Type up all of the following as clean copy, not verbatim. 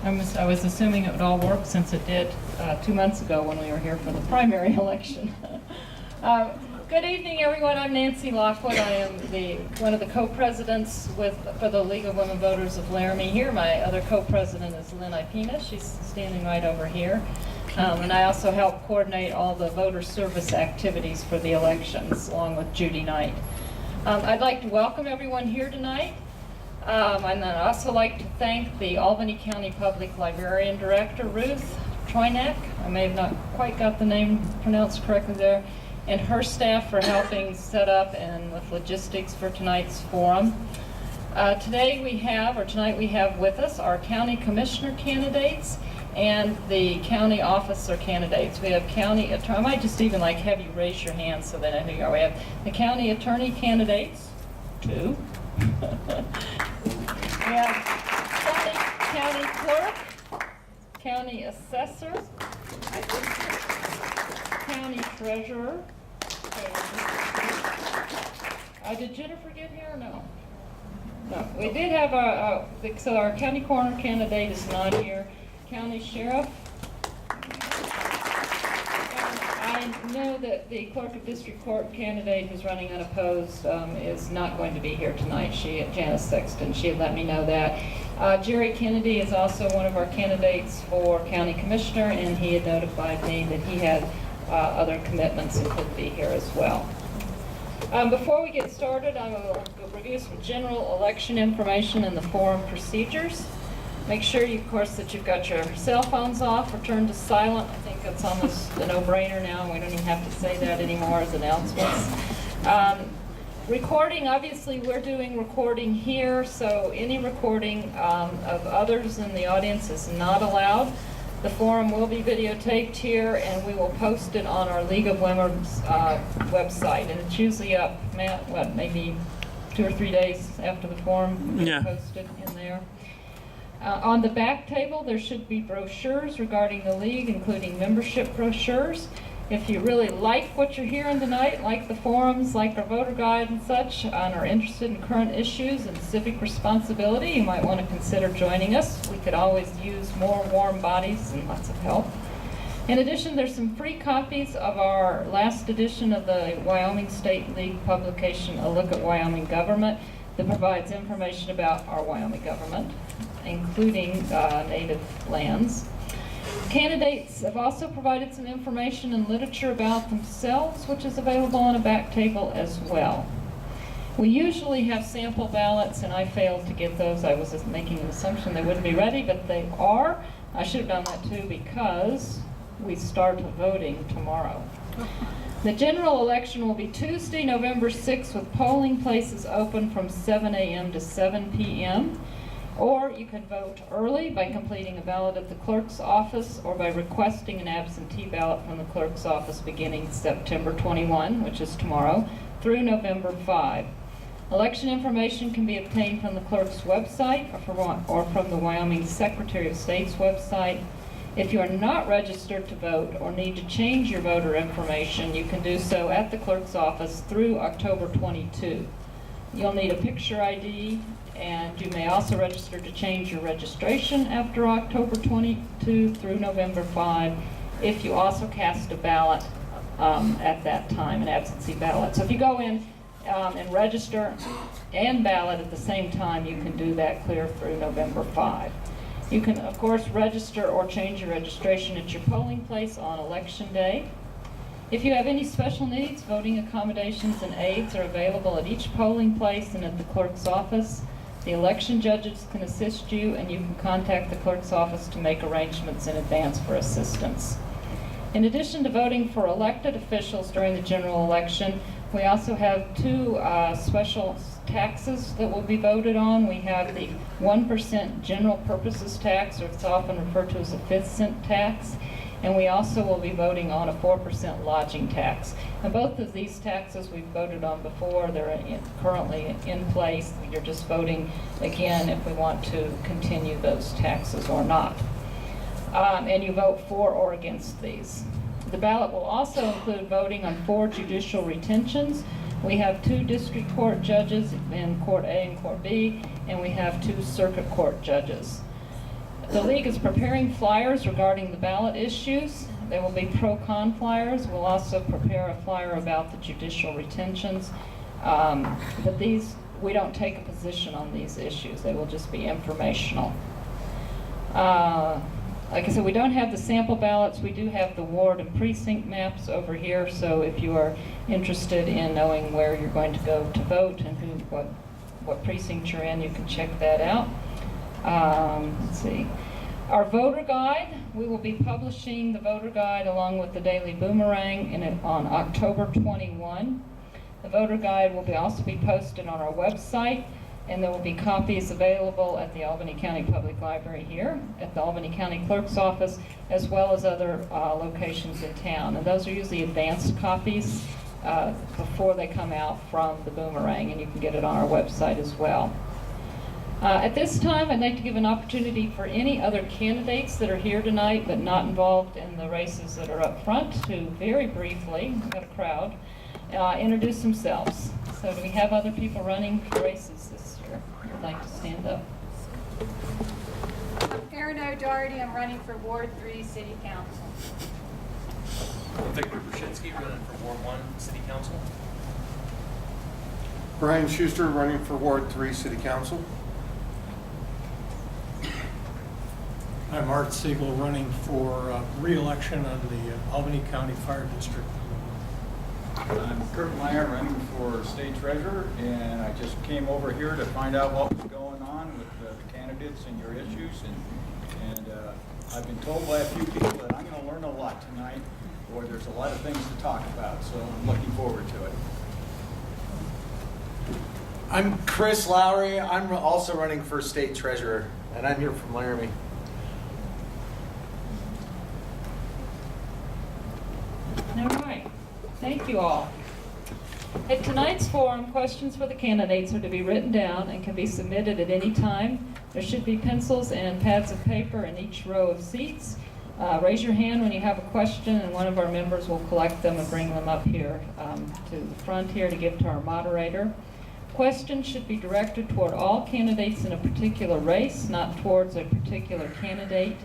I was assuming it would all work since it did 2 months ago when we were here for the primary election. Good evening, everyone. I'm Nancy Lockwood. I am one of the co-presidents for the League of Women Voters of Laramie here. My other co-president is Lynn Ipina. She's standing right over here. And I also help coordinate all the voter service activities for the elections, along with Judy Knight. I'd like to welcome everyone here tonight. And I'd also like to thank the Albany County Public Librarian Director, Ruth Troynak. I may have not quite got the name pronounced correctly there, and her staff for helping set up and with logistics for tonight's forum. Tonight we have with us our county commissioner candidates and the county officer candidates. We have county attorney. I might just even have you raise your hand so that I know who you are. We have the county attorney candidates, 2. We have county clerk, county assessor, county treasurer. Did Jennifer get here? No. No. We did have so our county coroner candidate is not here. County sheriff. And I know that the clerk of district court candidate who's running unopposed is not going to be here tonight. Janice Sexton, she had let me know that. Jerry Kennedy is also one of our candidates for county commissioner, and he had notified me that he had other commitments and couldn't be here as well. Before we get started, I will review some general election information and the forum procedures. Make sure, of course, that you've got your cell phones off or turned to silent. I think that's almost a no-brainer now. We don't even have to say that anymore as announcements. Recording, obviously, we're doing recording here, so any recording of others in the audience is not allowed. The forum will be videotaped here, and we will post it on our League of Women's website. And it's usually up, Matt, maybe 2 or 3 days after the forum, posted in there. On the back table, there should be brochures regarding the league, including membership brochures. If you really like what you're hearing tonight, like the forums, like our voter guide and such, and are interested in current issues and civic responsibility, you might want to consider joining us. We could always use more warm bodies and lots of help. In addition, there's some free copies of our last edition of the Wyoming State League publication, A Look at Wyoming Government, that provides information about our Wyoming government, including native lands. Candidates have also provided some information and literature about themselves, which is available on a back table as well. We usually have sample ballots, and I failed to get those. I was just making an assumption they wouldn't be ready, but they are. I should have done that too because we start voting tomorrow. The general election will be Tuesday, November 6th, with polling places open from 7 a.m. to 7 p.m. Or you can vote early by completing a ballot at the clerk's office or by requesting an absentee ballot from the clerk's office beginning September 21, which is tomorrow, through November 5. Election information can be obtained from the clerk's website or from the Wyoming Secretary of State's website. If you are not registered to vote or need to change your voter information, you can do so at the clerk's office through October 22. You'll need a picture ID, and you may also register to change your registration after October 22 through November 5 if you also cast a ballot at that time, an absentee ballot. So if you go in and register and ballot at the same time, you can do that clear through November 5. You can, of course, register or change your registration at your polling place on Election Day. If you have any special needs, voting accommodations and aids are available at each polling place and at the clerk's office. The election judges can assist you, and you can contact the clerk's office to make arrangements in advance for assistance. In addition to voting for elected officials during the general election, we also have 2 special taxes that will be voted on. We have the 1% general purposes tax, or it's often referred to as a 5th cent tax, and we also will be voting on a 4% lodging tax. And both of these taxes we've voted on before. They're currently in place. You're just voting again if we want to continue those taxes or not. And you vote for or against these. The ballot will also include voting on 4 judicial retentions. We have 2 district court judges in Court A and Court B, and we have 2 circuit court judges. The League is preparing flyers regarding the ballot issues. They will be pro-con flyers. We'll also prepare a flyer about the judicial retentions. But these, we don't take a position on these issues. They will just be informational. Like I said, we don't have the sample ballots. We do have the ward and precinct maps over here. So if you are interested in knowing where you're going to go to vote and what precinct you're in, you can check that out. Let's see. Our voter guide, we will be publishing the voter guide along with the Daily Boomerang on October 21. The voter guide will also be posted on our website, and there will be copies available at the Albany County Public Library here, at the Albany County Clerk's office, as well as other locations in town. And those are usually advanced copies before they come out from the Boomerang, and you can get it on our website as well. At this time, I'd like to give an opportunity for any other candidates that are here tonight but not involved in the races that are up front to very briefly, we've got a crowd, introduce themselves. So do we have other people running for races this year who'd like to stand up? I'm Erin O'Doherty. I'm running for Ward 3 City Council. I'm Victor Brzezinski, running for Ward 1 City Council. Brian Schuster, running for Ward 3 City Council. I'm Art Siegel, running for re-election on the Albany County Fire District. I'm Kurt Meyer, running for State Treasurer, and I just came over here to find out what was going on with the candidates and your issues, and I've been told by a few people that I'm going to learn a lot tonight, or there's a lot of things to talk about, so I'm looking forward to it. I'm Chris Lowry. I'm also running for State Treasurer, and I'm here from Laramie. All right. Thank you all. At tonight's forum, questions for the candidates are to be written down and can be submitted at any time. There should be pencils and pads of paper in each row of seats. Raise your hand when you have a question, and one of our members will collect them and bring them up here to the front here to give to our moderator. Questions should be directed toward all candidates in a particular race, not towards a particular candidate.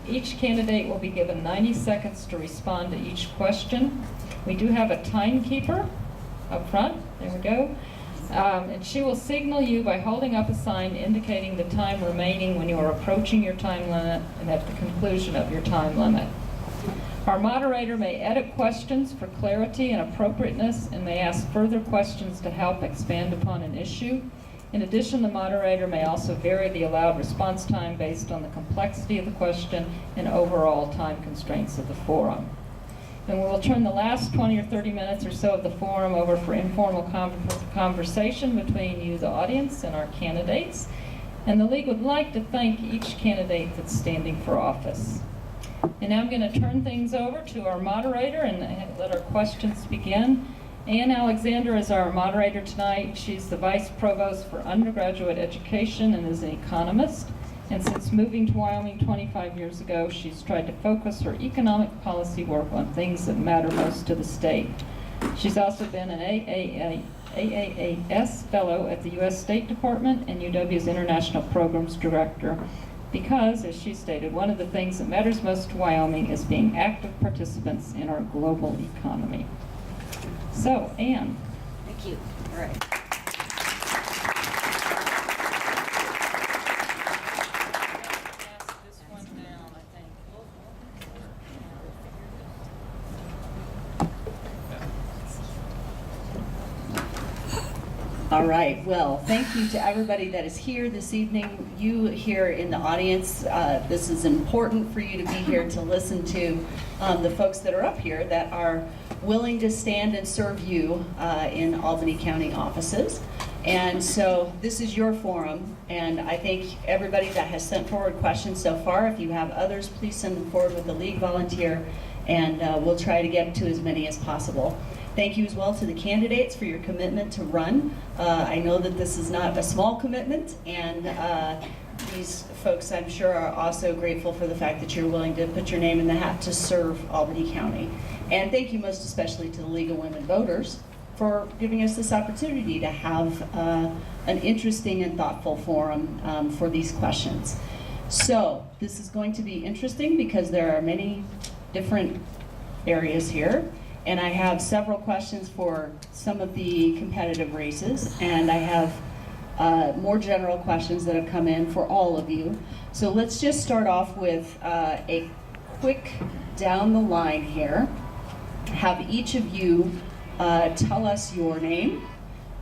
Each candidate will be given 90 seconds to respond to each question. We do have a timekeeper up front. There we go. And she will signal you by holding up a sign indicating the time remaining when you are approaching your time limit and at the conclusion of your time limit. Our moderator may edit questions for clarity and appropriateness and may ask further questions to help expand upon an issue. In addition, the moderator may also vary the allowed response time based on the complexity of the question and overall time constraints of the forum. And we will turn the last 20 or 30 minutes or so of the forum over for informal conversation between you, the audience, and our candidates. And the League would like to thank each candidate that's standing for office. And now I'm going to turn things over to our moderator and let our questions begin. Ann Alexander is our moderator tonight. She's the Vice Provost for Undergraduate Education and is an economist. And since moving to Wyoming 25 years ago, she's tried to focus her economic policy work on things that matter most to the state. She's also been an AAAS Fellow at the U.S. State Department and UW's International Programs Director because, as she stated, one of the things that matters most to Wyoming is being active participants in our global economy. So, Ann. Thank you. All right. All right, well, thank you to everybody that is here this evening. You here in the audience, this is important for you to be here to listen to the folks that are up here that are willing to stand and serve you in Albany County offices. And so this is your forum, and I thank everybody that has sent forward questions so far. If you have others, please send them forward with the League volunteer, and we'll try to get to as many as possible. Thank you as well to the candidates for your commitment to run. I know that this is not a small commitment, and these folks, I'm sure, are also grateful for the fact that you're willing to put your name in the hat to serve Albany County. And thank you most especially to the League of Women Voters for giving us this opportunity to have an interesting and thoughtful forum for these questions. So this is going to be interesting because there are many different areas here. And I have several questions for some of the competitive races, and I have more general questions that have come in for all of you. So let's just start off with a quick down the line here. Have each of you tell us your name,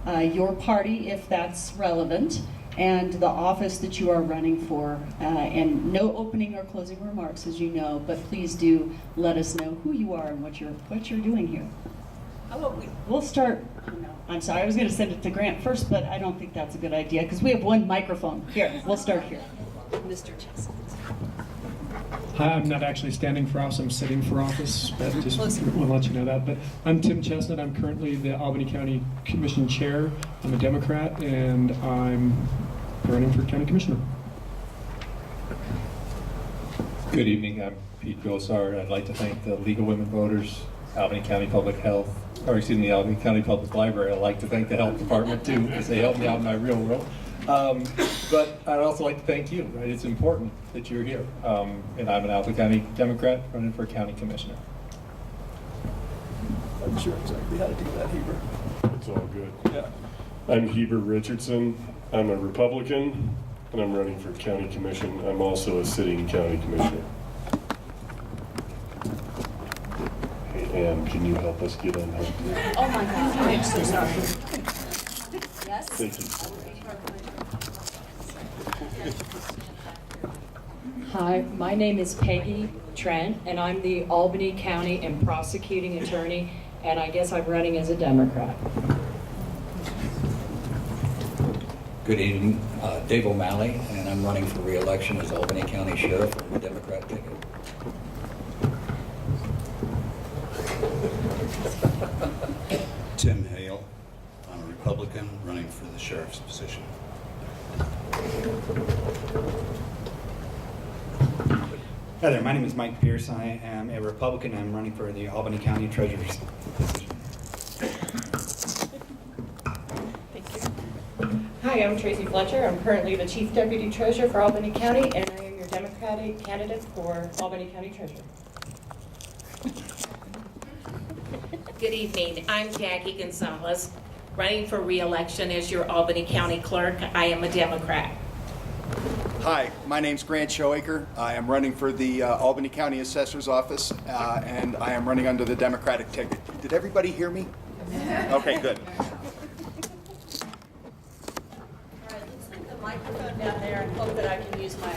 your party if that's relevant, and the office that you are running for. And no opening or closing remarks, as you know, but please do let us know who you are and what you're doing here. How about we'll start. I'm sorry, I was going to send it to Grant first, but I don't think that's a good idea because we have one microphone. Here, we'll start here. Mr. Chestnut. Hi, I'm not actually standing for office, I'm sitting for office, but just want to let you know that. But I'm Tim Chestnut, I'm currently the Albany County Commission Chair. I'm a Democrat, and I'm running for County Commissioner. Good evening, I'm Pete Gosar. I'd like to thank the League of Women Voters, Albany County Public Health, or excuse me, Albany County Public Library. I'd like to thank the Health Department too, because they helped me out in my real world. But I'd also like to thank you, right? It's important that you're here. And I'm an Albany County Democrat running for County Commissioner. I'm sure exactly how to do that, Heber. It's all good. Yeah. I'm Heber Richardson. I'm a Republican, and I'm running for County Commission. I'm also a sitting County Commissioner. Hey, Ann, can you help us get on that? Oh my God, I'm so sorry. Yes? Thank you. Hi, my name is Peggy Trent, and I'm the Albany County and Prosecuting Attorney, and I guess I'm running as a Democrat. Good evening, Dave O'Malley, and I'm running for re-election as Albany County Sheriff on the Democrat ticket. Tim Hale, I'm a Republican running for the Sheriff's position. Hi there, my name is Mike Pierce. I am a Republican. I'm running for the Albany County Treasurer's position. Hi, I'm Tracy Fletcher. I'm currently the Chief Deputy Treasurer for Albany County, and I am your Democratic candidate for Albany County Treasurer. Good evening. I'm Jackie Gonzalez, running for re-election as your Albany County Clerk. I am a Democrat. Hi, my name's Grant Showaker. I am running for the Albany County Assessor's Office, and I am running under the Democratic ticket. Did everybody hear me? Okay, good. All right, let's leave the microphone down there and hope that I can use my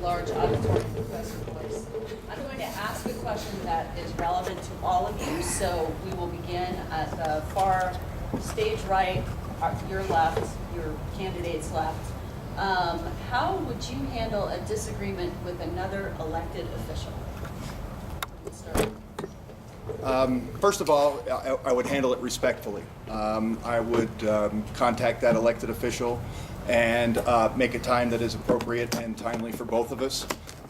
large auditory professor voice. I'm going to ask a question that is relevant to all of you, so we will begin at the far stage right, your left, your candidate's left. How would you handle a disagreement with another elected official? First of all, I would handle it respectfully. I would contact that elected official and make a time that is appropriate and timely for both of us,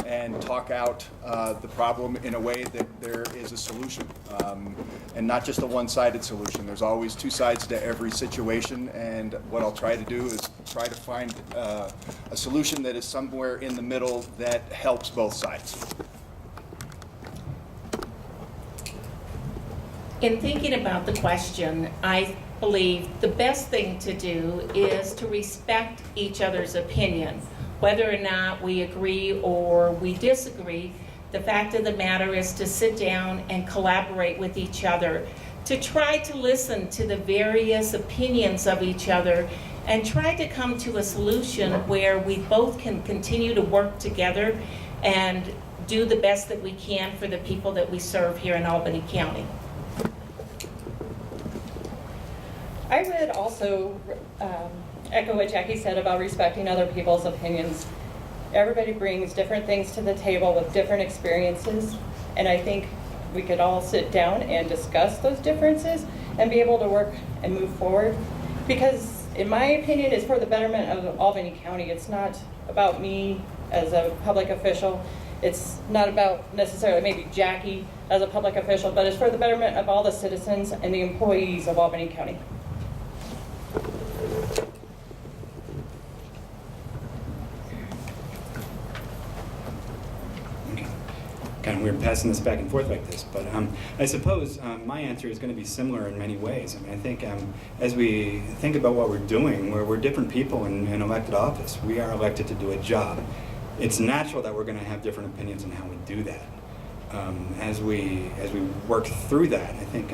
and talk out the problem in a way that there is a solution, and not just a one-sided solution. There's always two sides to every situation, and what I'll try to do is try to find a solution that is somewhere in the middle that helps both sides. In thinking about the question, I believe the best thing to do is to respect each other's opinion. Whether or not we agree or we disagree, the fact of the matter is to sit down and collaborate with each other, to try to listen to the various opinions of each other and try to come to a solution where we both can continue to work together and do the best that we can for the people that we serve here in Albany County. I would also echo what Jackie said about respecting other people's opinions. Everybody brings different things to the table with different experiences, and I think we could all sit down and discuss those differences and be able to work and move forward, because in my opinion, it's for the betterment of Albany County. It's not about me as a public official. It's not about necessarily maybe Jackie as a public official, but it's for the betterment of all the citizens and the employees of Albany County. kind of weird passing this back and forth like this, but I suppose my answer is going to be similar in many ways. I mean, I think as we think about what we're doing, we're different people in elected office. We are elected to do a job. It's natural that we're going to have different opinions on how we do that. As we work through that, I think,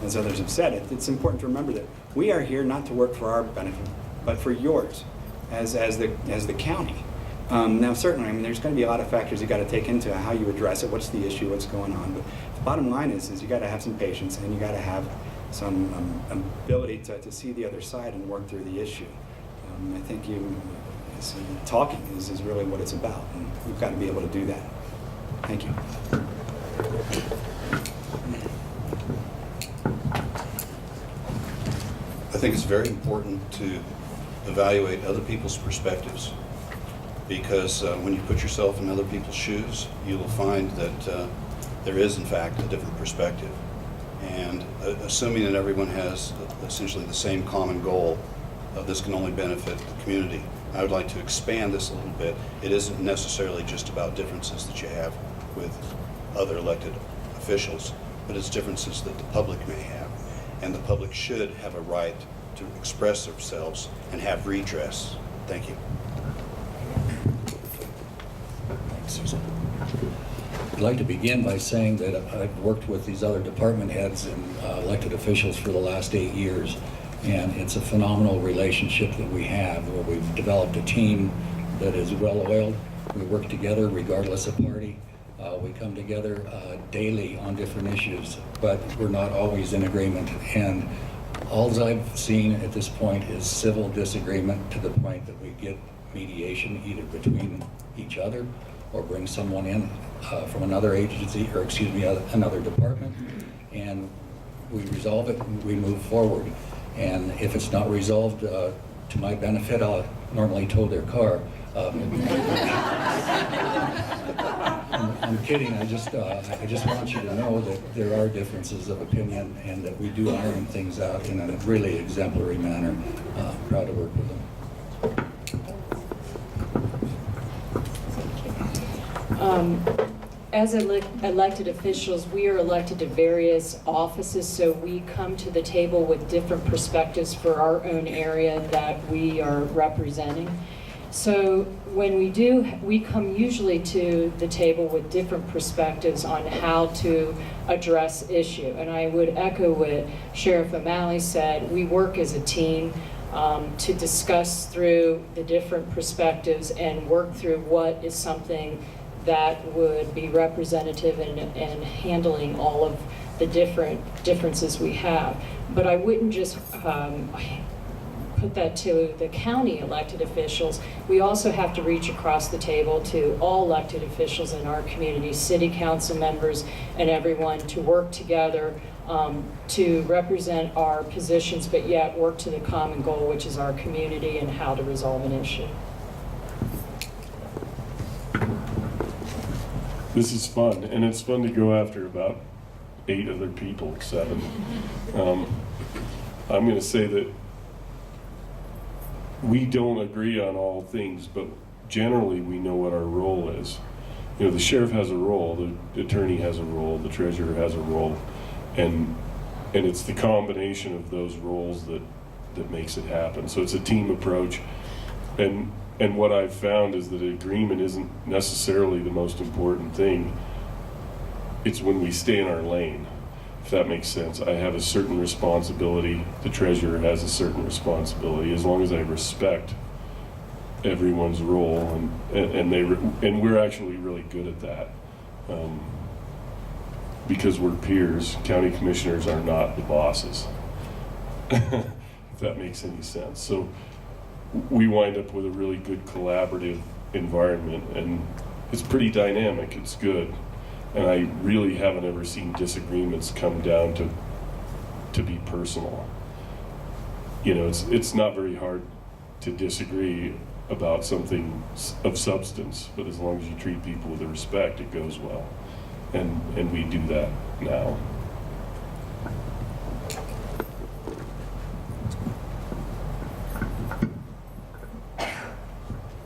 as others have said, it's important to remember that we are here not to work for our benefit, but for yours, as the county. Now, certainly, I mean, there's going to be a lot of factors you got to take into how you address it. What's the issue? What's going on? But the bottom line is you got to have some patience and you got to have some ability to see the other side and work through the issue. I think talking is really what it's about, and we've got to be able to do that. Thank you. I think it's very important to evaluate other people's perspectives, because when you put yourself in other people's shoes, you will find that there is, in fact, a different perspective. And assuming that everyone has essentially the same common goal, this can only benefit the community. I would like to expand this a little bit. It isn't necessarily just about differences that you have with other elected officials, but it's differences that the public may have. And the public should have a right to express themselves and have redress. Thank you. Thanks, Susan. I'd like to begin by saying that I've worked with these other department heads and elected officials for the last 8 years, and it's a phenomenal relationship that we have, where we've developed a team that is well-oiled. We work together regardless of party. We come together daily on different issues, but we're not always in agreement. And all I've seen at this point is civil disagreement, to the point that we get mediation either between each other or bring someone in from another agency, or excuse me, another department, and we resolve it and we move forward. And if it's not resolved to my benefit, I'll normally tow their car. I'm kidding. I just want you to know that there are differences of opinion, and that we do iron things out in a really exemplary manner. Proud to work with them. As elected officials, we are elected to various offices, so we come to the table with different perspectives for our own area that we are representing. So when we come usually to the table with different perspectives on how to address issue. And I would echo what Sheriff O'Malley said. We work as a team to discuss through the different perspectives and work through what is something that would be representative in handling all of the differences we have. But I wouldn't just put that to the county elected officials. We also have to reach across the table to all elected officials in our community, city council members and everyone, to work together to represent our positions, but yet work to the common goal, which is our community and how to resolve an issue. This is fun, and it's fun to go after about 8 other people, 7. I'm going to say that we don't agree on all things, but generally we know what our role is. You know, the sheriff has a role, the attorney has a role, the treasurer has a role, and it's the combination of those roles that makes it happen. So it's a team approach, and what I've found is that agreement isn't necessarily the most important thing. It's when we stay in our lane, if that makes sense. I have a certain responsibility, the treasurer has a certain responsibility, as long as I respect everyone's role, and we're actually really good at that. Because we're peers. County commissioners are not the bosses, if that makes any sense. So we wind up with a really good collaborative environment, and it's pretty dynamic. It's good, and I really haven't ever seen disagreements come down to be personal. You know, it's not very hard to disagree about something of substance, but as long as you treat people with respect, it goes well, and we do that now.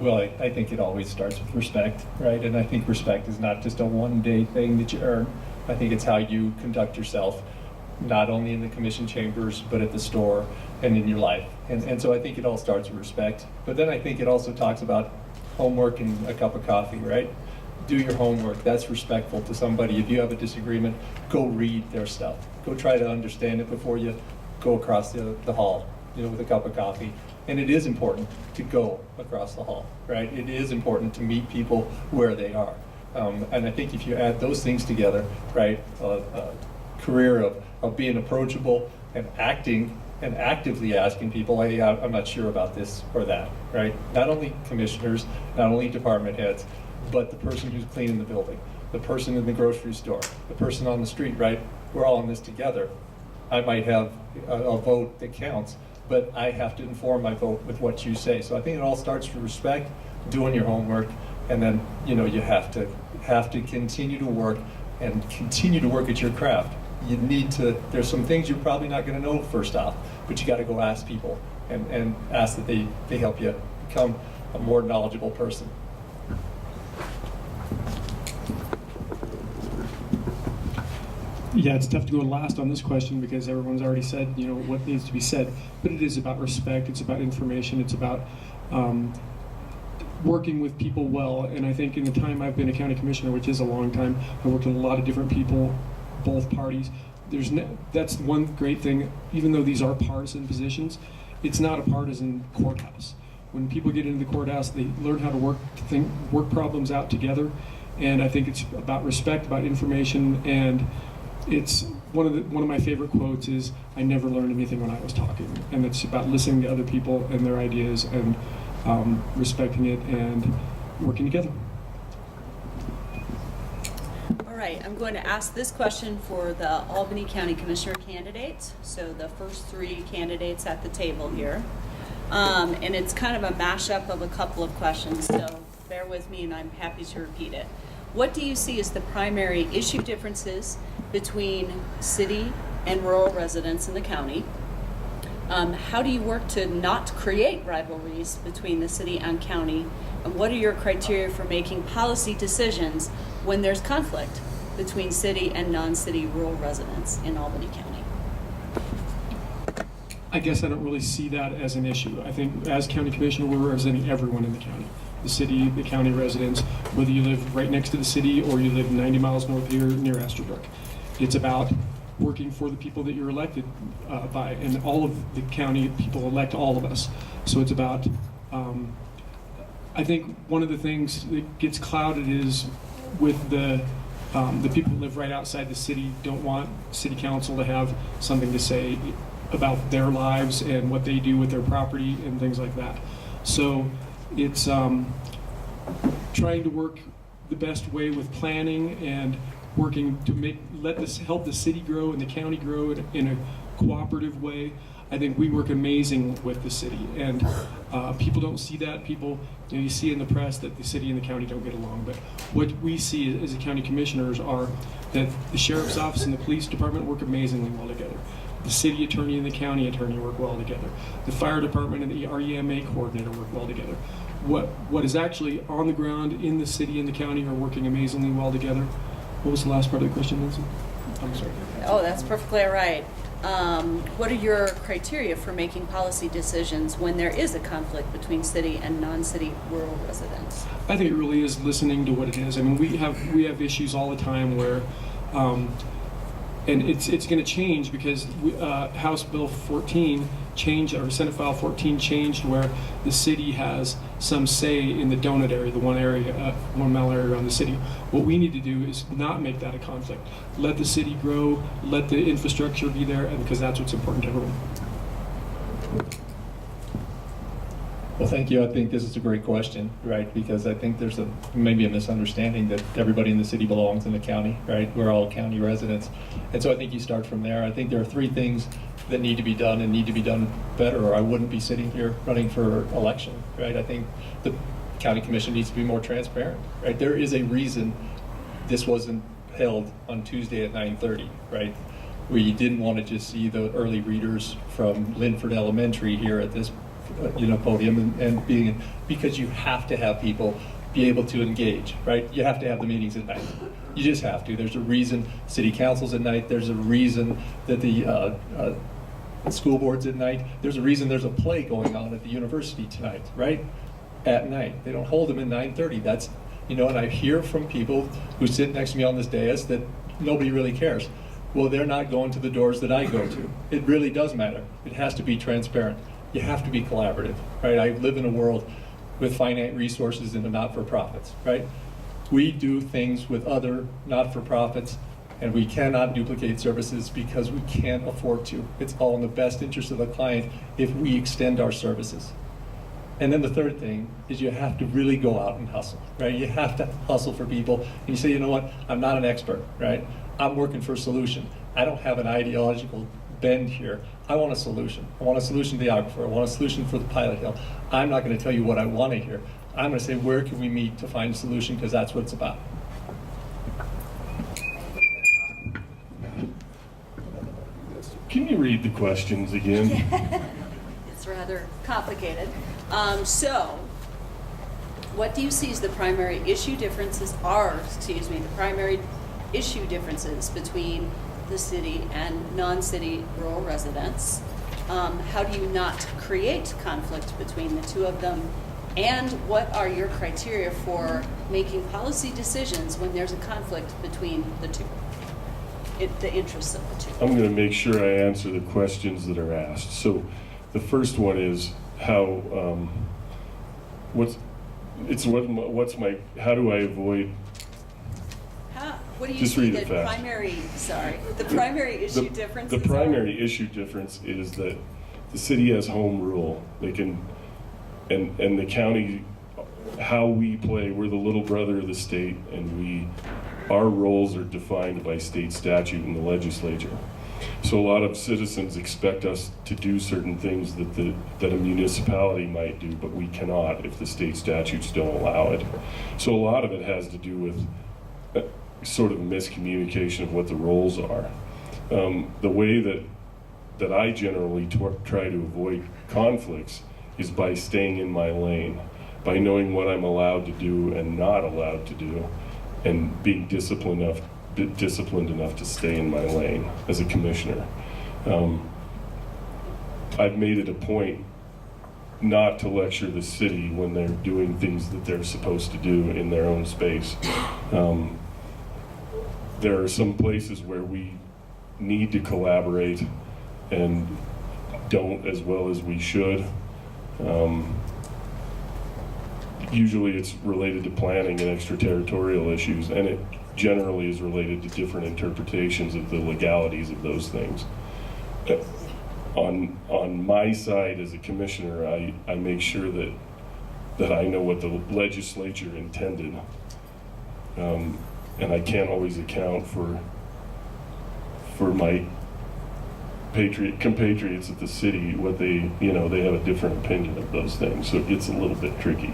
Well, I think it always starts with respect, right? And I think respect is not just a one-day thing that you earn. I think it's how you conduct yourself, not only in the commission chambers, but at the store and in your life. And so I think it all starts with respect. But then I think it also talks about homework and a cup of coffee, right? Do your homework. That's respectful to somebody. If you have a disagreement, go read their stuff. Go try to understand it before you go across the hall, with a cup of coffee. And it is important to go across the hall, right? It is important to meet people where they are. And I think if you add those things together, right, a career of being approachable and acting and actively asking people, hey, I'm not sure about this or that, right? Not only commissioners, not only department heads, but the person who's cleaning the building, the person in the grocery store, the person on the street, right? We're all in this together. I might have a vote that counts, but I have to inform my vote with what you say. So I think it all starts with respect, doing your homework, and then you have to continue to work and continue to work at your craft. You need to. There's some things you're probably not going to know first off, but you got to go ask people and ask that they help you become a more knowledgeable person. Yeah, it's tough to go last on this question because everyone's already said, what needs to be said. But it is about respect. It's about information. It's about working with people well. And I think in the time I've been a county commissioner, which is a long time, I worked with a lot of different people, both parties. That's one great thing. Even though these are partisan positions, it's not a partisan courthouse. When people get into the courthouse, they learn how to work problems out together. And I think it's about respect, about information, and it's one of my favorite quotes is, I never learned anything when I was talking. And it's about listening to other people and their ideas and respecting it and working together. All right, I'm going to ask this question for the Albany County Commissioner candidates. So the first 3 candidates at the table here. And it's kind of a mashup of a couple of questions, so bear with me and I'm happy to repeat it. What do you see as the primary issue differences between city and rural residents in the county? How do you work to not create rivalries between the city and county? And what are your criteria for making policy decisions when there's conflict between city and non-city rural residents in Albany County? I guess I don't really see that as an issue. I think as county commissioner, we're representing everyone in the county. The city, the county residents, whether you live right next to the city or you live 90 miles north here near Esterbrook. It's about working for the people that you're elected by, and all of the county people elect all of us. So it's about, I think one of the things that gets clouded is with the people who live right outside the city don't want city council to have something to say about their lives and what they do with their property and things like that. So it's trying to work the best way with planning and working to help the city grow and the county grow in a cooperative way. I think we work amazing with the city, and people don't see that. People, you see in the press that the city and the county don't get along, but what we see as the county commissioners are that the sheriff's office and the police department work amazingly well together. The city attorney and the county attorney work well together. The fire department and the REMA coordinator work well together. What is actually on the ground in the city and the county are working amazingly well together. What was the last part of the question, Lindsay? I'm sorry. Oh, that's perfectly all right. What are your criteria for making policy decisions when there is a conflict between city and non-city rural residents? I think it really is listening to what it is. I mean, we have issues all the time where, and it's going to change because House Bill 14 changed, or Senate File 14 changed, where the city has some say in the donut area, the 1 mile area around the city. What we need to do is not make that a conflict. Let the city grow, let the infrastructure be there, and because that's what's important to everyone. Well, thank you. I think this is a great question, right? Because I think there's maybe a misunderstanding that everybody in the city belongs in the county, right? We're all county residents. And so I think you start from there. I think there are 3 things that need to be done and need to be done better, or I wouldn't be sitting here running for election, right? I think the county commission needs to be more transparent, right? There is a reason this wasn't held on Tuesday at 9:30, right? We didn't want to just see the early readers from Linford Elementary here at this podium and being, because you have to have people be able to engage, right? You have to have the meetings at night. You just have to. There's a reason city council's at night. There's a reason that the school board's at night. There's a reason there's a play going on at the university tonight, right? At night. They don't hold them at 9:30. That's, and I hear from people who sit next to me on this dais that nobody really cares. Well, they're not going to the doors that I go to. It really does matter. It has to be transparent. You have to be collaborative, right? I live in a world with finite resources and the not-for-profits, right? We do things with other not-for-profits, and we cannot duplicate services because we can't afford to. It's all in the best interest of the client if we extend our services. And then the third thing is you have to really go out and hustle, right? You have to hustle for people. And you say, you know what, I'm not an expert, right? I'm working for a solution. I don't have an ideological bend here. I want a solution. I want a solution to the aquifer. I want a solution for the pilot hill. I'm not going to tell you what I want to hear. I'm going to say, where can we meet to find a solution, because that's what it's about. Can you read the questions again? It's rather complicated. So, what do you see as the primary issue differences the primary issue differences between the city and non-city rural residents? How do you not create conflict between the two of them? And what are your criteria for making policy decisions when there's a conflict between the two? The interests of the two. I'm going to make sure I answer the questions that are asked. So the first one is how how do I avoid? What do you Just see read it the fast. the primary issue differences? The primary issue difference is that the city has home rule. They can, and the county, how we play, we're the little brother of the state, and our roles are defined by state statute in the legislature. So a lot of citizens expect us to do certain things that a municipality might do, but we cannot if the state statutes don't allow it. So a lot of it has to do with sort of miscommunication of what the roles are. The way that I generally try to avoid conflicts is by staying in my lane, by knowing what I'm allowed to do and not allowed to do, and being disciplined enough to stay in my lane as a commissioner. I've made it a point not to lecture the city when they're doing things that they're supposed to do in their own space. There are some places where we need to collaborate and don't as well as we should. Usually it's related to planning and extraterritorial issues, and it generally is related to different interpretations of the legalities of those things. On my side as a commissioner, I make sure that I know what the legislature intended. And I can't always account for my compatriots at the city, what they have a different opinion of those things, so it gets a little bit tricky.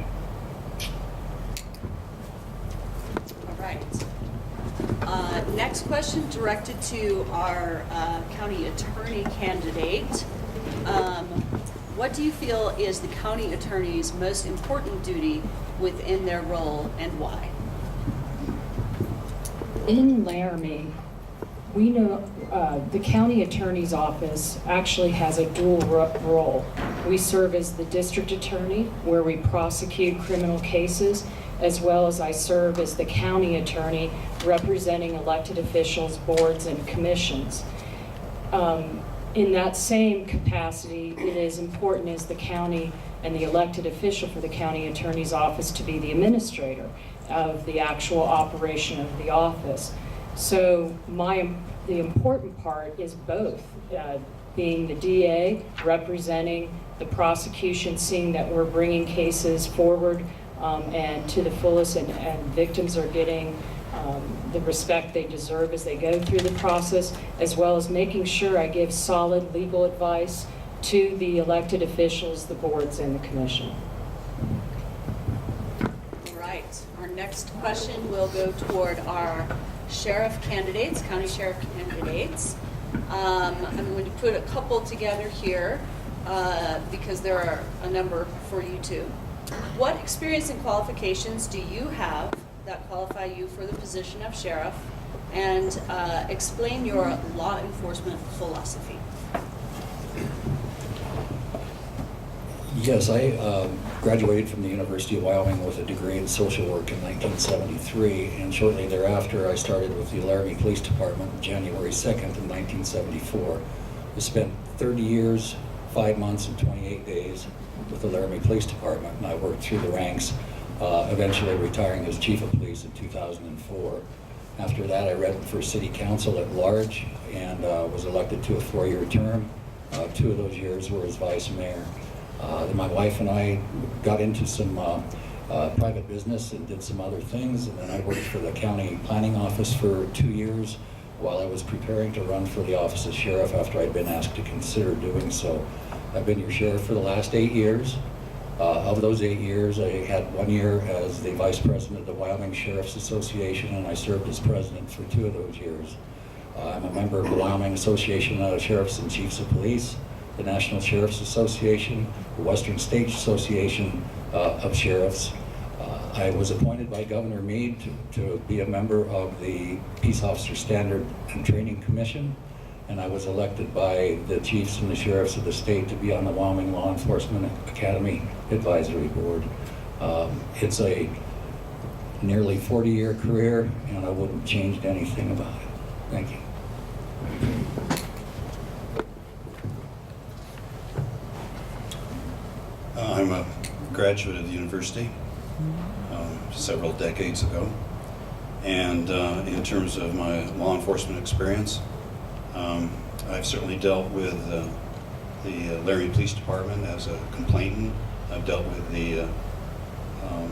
All right. Next question directed to our county attorney candidate. What do you feel is the county attorney's most important duty within their role, and why? In Laramie, we know the county attorney's office actually has a dual role. We serve as the district attorney, where we prosecute criminal cases, as well as I serve as the county attorney representing elected officials, boards, and commissions. In that same capacity, it is important as the county and the elected official for the county attorney's office to be the administrator of the actual operation of the office. So the important part is both, being the DA, representing the prosecution, seeing that we're bringing cases forward and to the fullest, and victims are getting the respect they deserve as they go through the process, as well as making sure I give solid legal advice to the elected officials, the boards, and the commission. All right. Our next question will go toward our sheriff candidates, county sheriff candidates. I'm going to put a couple together here. because there are a number for you too. What experience and qualifications do you have that qualify you for the position of sheriff? And explain your law enforcement philosophy. Yes, I graduated from the University of Wyoming with a degree in social work in 1973, and shortly thereafter I started with the Laramie Police Department January 2nd in 1974. I spent 30 years, 5 months, and 28 days with the Laramie Police Department, and I worked through the ranks, eventually retiring as Chief of Police in 2004. After that, I ran for City Council at large and was elected to a 4-year term. 2 of those years were as Vice Mayor. Then my wife and I got into some private business and did some other things, and then I worked for the county planning office for 2 years while I was preparing to run for the office of sheriff after I'd been asked to consider doing so. I've been your sheriff for the last 8 years. Of those 8 years, I had 1 year as the vice president of the Wyoming Sheriff's Association, and I served as president for 2 of those years. I'm a member of the Wyoming Association of Sheriffs and Chiefs of Police, the National Sheriff's Association, the Western States Association of Sheriffs. I was appointed by Governor Meade to be a member of the Peace Officer Standard and Training Commission, and I was elected by the chiefs and the sheriffs of the state to be on the Wyoming Law Enforcement Academy Advisory Board. It's a nearly 40-year career, and I wouldn't change anything about it. Thank you. I'm a graduate of the university several decades ago, and in terms of my law enforcement experience, I've certainly dealt with the Laramie Police Department as a complainant. I've dealt with the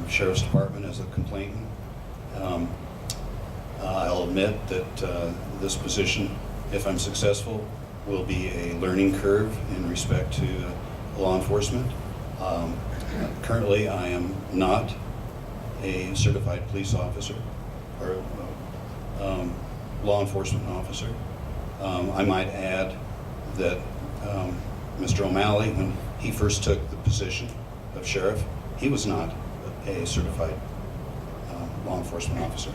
Sheriff's Department as a complainant. I'll admit that this position, if I'm successful, will be a learning curve in respect to law enforcement. Currently, I am not a certified police officer or law enforcement officer. I might add that Mr. O'Malley, when he first took the position of sheriff, he was not a certified law enforcement officer.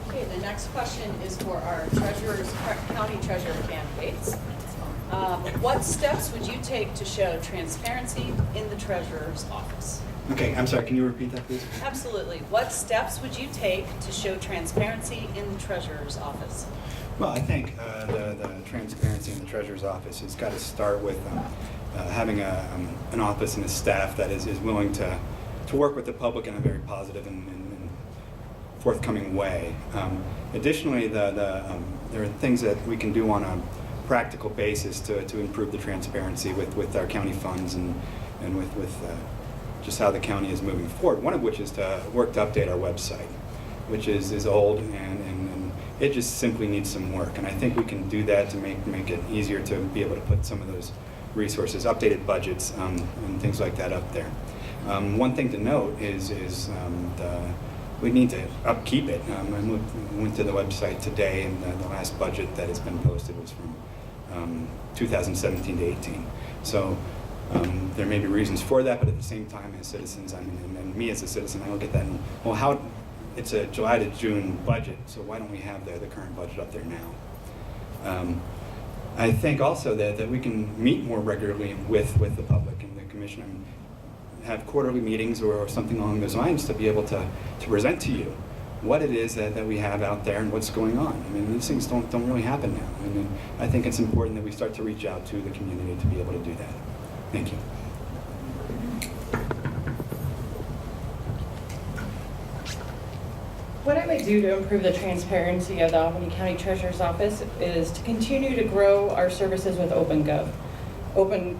Okay, the next question is for our county treasurer candidates. What steps would you take to show transparency in the treasurer's office? Okay, I'm sorry, can you repeat that, please? Absolutely. What steps would you take to show transparency in the treasurer's office? Well, I think the transparency in the treasurer's office has got to start with having an office and a staff that is willing to work with the public in a very positive and forthcoming way. Additionally, there are things that we can do on a practical basis to improve the transparency with our county funds and with just how the county is moving forward. One of which is to work to update our website, which is old and it just simply needs some work. And I think we can do that to make it easier to be able to put some of those resources, updated budgets, and things like that up there. One thing to note is we need to upkeep it. I went to the website today, and the last budget that has been posted was from 2017 to 18. So there may be reasons for that, but at the same time, as citizens, and me as a citizen, I look at that and, well, it's a July to June budget, so why don't we have the current budget up there now? I think also that we can meet more regularly with the public and the commission, and have quarterly meetings or something along those lines to be able to present to you what it is that we have out there and what's going on. I mean, these things don't really happen now. I mean, I think it's important that we start to reach out to the community to be able to do that. Thank you. What I would do to improve the transparency of the Albany County Treasurer's Office is to continue to grow our services with OpenGov.com.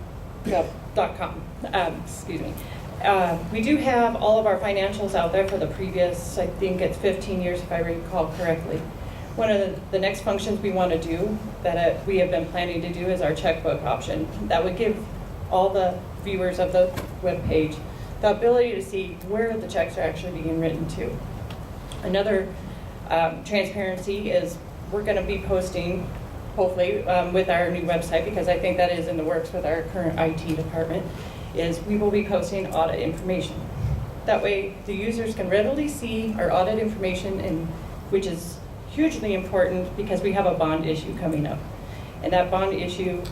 Excuse me. We do have all of our financials out there for the previous, I think it's 15 years if I recall correctly. One of the next functions we want to do that we have been planning to do is our checkbook option. That would give all the viewers of the webpage the ability to see where the checks are actually being written to. Another transparency is we're going to be posting hopefully with our new website, because I think that is in the works with our current IT department, is we will be posting audit information. That way the users can readily see our audit information, and which is hugely important because we have a bond issue coming up. And that bond issue,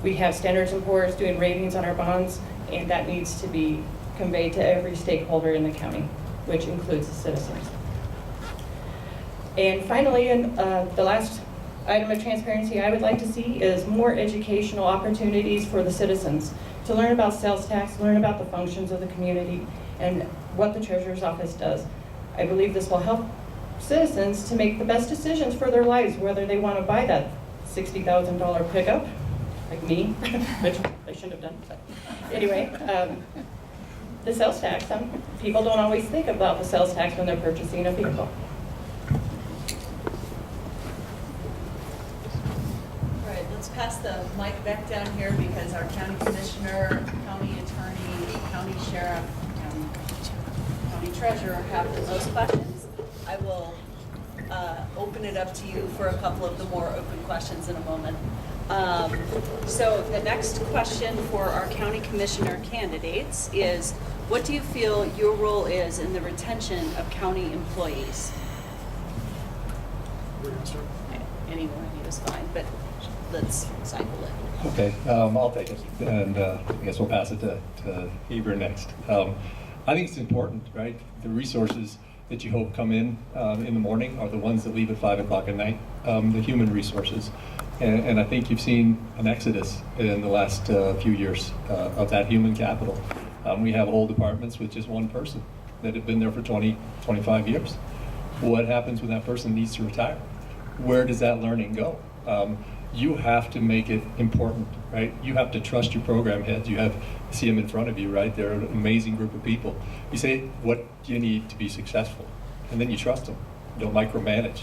we have Standards & Poor's doing ratings on our bonds, and that needs to be conveyed to every stakeholder in the county, which includes the citizens. And finally, the last item of transparency I would like to see is more educational opportunities for the citizens to learn about sales tax, learn about the functions of the community, and what the Treasurer's Office does. I believe this will help citizens to make the best decisions for their lives, whether they want to buy that $60,000 pickup, like me, which I shouldn't have done, but anyway, the sales tax. People don't always think about the sales tax when they're purchasing a vehicle. All right, let's pass the mic back down here because our county commissioner, county attorney, county sheriff, county treasurer have the most questions. I will open it up to you for a couple of the more open questions in a moment. So the next question for our county commissioner candidates is, what do you feel your role is in the retention of county employees? Anyone of you is fine, but let's cycle it. Okay, I'll take it, and I guess we'll pass it to Heber next. I think it's important, right? The resources that you hope come in the morning are the ones that leave at 5 o'clock at night, the human resources. And I think you've seen an exodus in the last few years of that human capital. We have whole departments with just one person that have been there for 20, 25 years. What happens when that person needs to retire? Where does that learning go? You have to make it important, right? You have to trust your program heads. You see them in front of you, right? They're an amazing group of people. You say, what do you need to be successful? And then you trust them. Don't micromanage,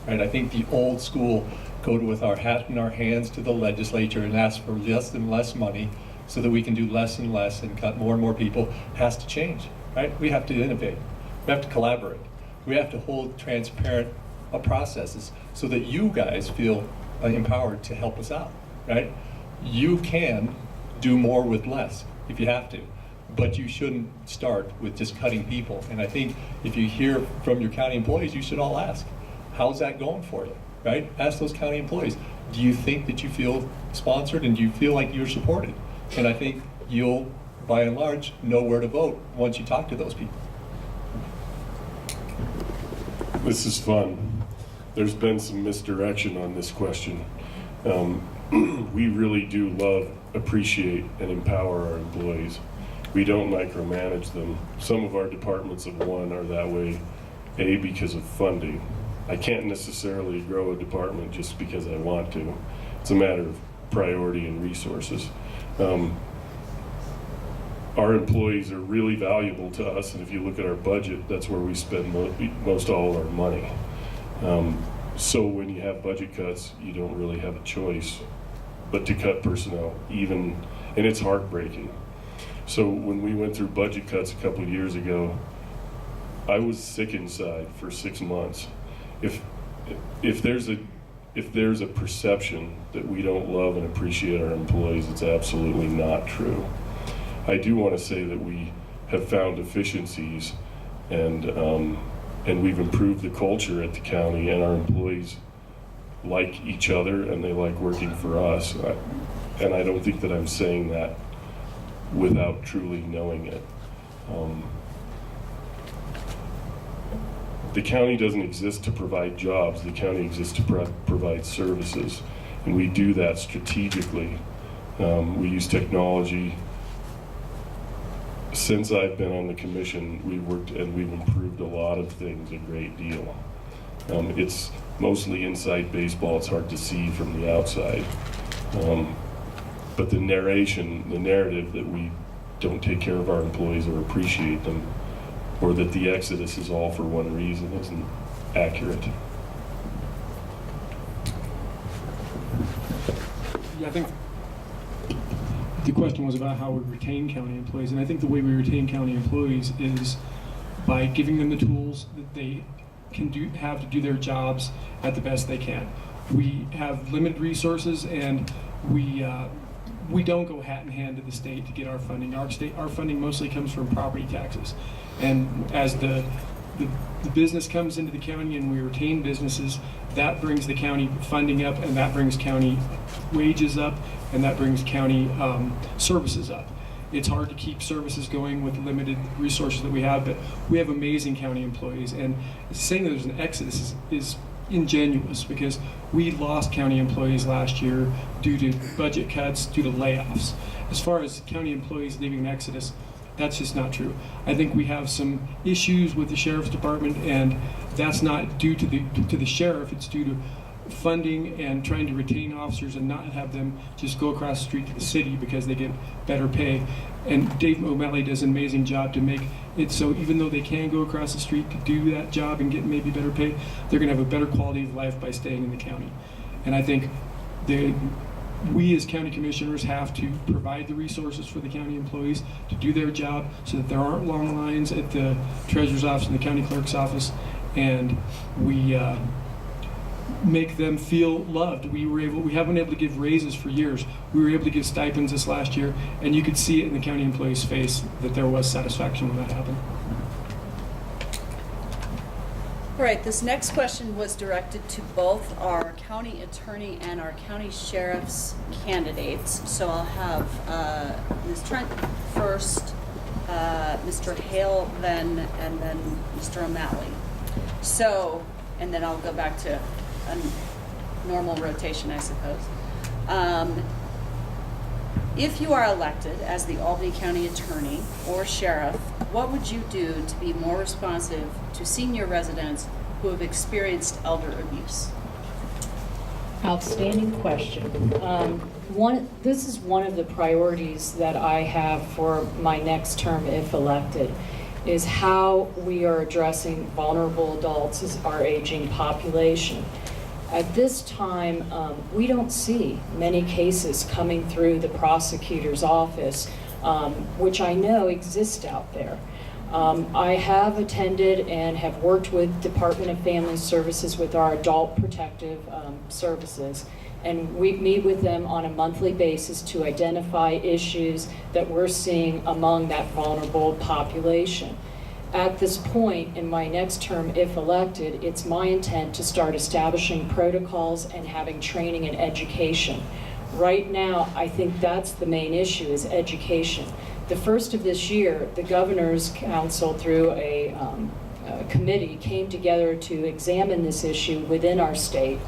right? I think the old school go with our hat in our hands to the legislature and ask for less and less money so that we can do less and less and cut more and more people has to change, right? We have to innovate. We have to collaborate. We have to hold transparent processes so that you guys feel empowered to help us out, right? You can do more with less if you have to, but you shouldn't start with just cutting people. And I think if you hear from your county employees, you should all ask, how's that going for you, right? Ask those county employees, do you think that you feel sponsored and do you feel like you're supported? And I think you'll, by and large, know where to vote once you talk to those people. This is fun. There's been some misdirection on this question. We really do love, appreciate, and empower our employees. We don't micromanage them. Some of our departments of one are that way, A, because of funding. I can't necessarily grow a department just because I want to. It's a matter of priority and resources. Our employees are really valuable to us, and if you look at our budget, that's where we spend most all of our money. So when you have budget cuts, you don't really have a choice but to cut personnel, and it's heartbreaking. So when we went through budget cuts a couple of years ago, I was sick inside for 6 months. If there's a perception that we don't love and appreciate our employees, it's absolutely not true. I do want to say that we have found efficiencies and we've improved the culture at the county, and our employees like each other and they like working for us. And I don't think that I'm saying that without truly knowing it. The county doesn't exist to provide jobs. The county exists to provide services, and we do that strategically. We use technology. Since I've been on the commission, we've worked and we've improved a lot of things a great deal. It's mostly inside baseball. It's hard to see from the outside. But the narrative that we don't take care of our employees or appreciate them, or that the exodus is all for one reason, isn't accurate. Yeah, I think the question was about how we retain county employees, and I think the way we retain county employees is by giving them the tools that they can have to do their jobs at the best they can. we have limited resources, and we don't go hat in hand to the state to get our funding. Our funding mostly comes from property taxes, and as the business comes into the county and we retain businesses, that brings the county funding up, and that brings county wages up, and that brings county services up. It's hard to keep services going with limited resources that we have, but we have amazing county employees, and saying that there's an exodus is ingenuous, because we lost county employees last year due to budget cuts, due to layoffs. As far as county employees leaving an exodus, that's just not true. I think we have some issues with the sheriff's department, and that's not due to the sheriff. It's due to funding and trying to retain officers and not have them just go across the street to the city because they get better pay. And Dave O'Malley does an amazing job to make it so even though they can go across the street to do that job and get maybe better pay, they're going to have a better quality of life by staying in the county. And I think we as county commissioners have to provide the resources for the county employees to do their job so that there aren't long lines at the treasurer's office and the county clerk's office, and we make them feel loved. We haven't been able to give raises for years. We were able to give stipends this last year, and you could see it in the county employees' face that there was satisfaction when that happened. All right, this next question was directed to both our county attorney and our county sheriff's candidates. So I'll have Ms. Trent first, Mr. Hale then, and then Mr. O'Malley. So, and then I'll go back to a normal rotation, I suppose. If you are elected as the Albany County Attorney or Sheriff, what would you do to be more responsive to senior residents who have experienced elder abuse? Outstanding question. This is one of the priorities that I have for my next term if elected, is how we are addressing vulnerable adults as our aging population. At this time, we don't see many cases coming through the prosecutor's office, which I know exist out there. I have attended and have worked with Department of Family Services with our adult protective services, and we meet with them on a monthly basis to identify issues that we're seeing among that vulnerable population. At this point in my next term, if elected, it's my intent to start establishing protocols and having training and education. Right now, I think that's the main issue, is education. The first of this year, the Governor's Council, through a committee, came together to examine this issue within our state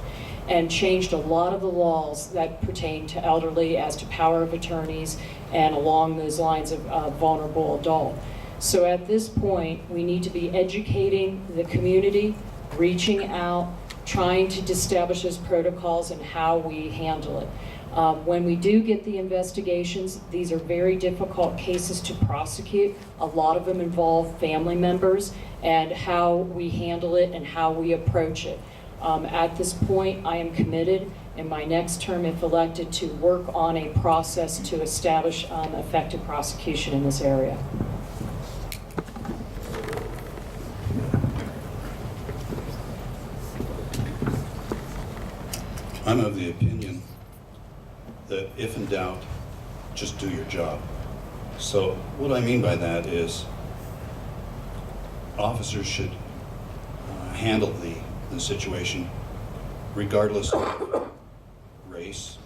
and changed a lot of the laws that pertain to elderly as to power of attorneys and along those lines of vulnerable adult. So at this point, we need to be educating the community, reaching out, trying to establish those protocols and how we handle it. When we do get the investigations, these are very difficult cases to prosecute. A lot of them involve family members, and how we handle it and how we approach it. At this point, I am committed in my next term, if elected, to work on a process to establish effective prosecution in this area. I'm of the opinion that if in doubt, just do your job. So what I mean by that is officers should handle the situation regardless of race,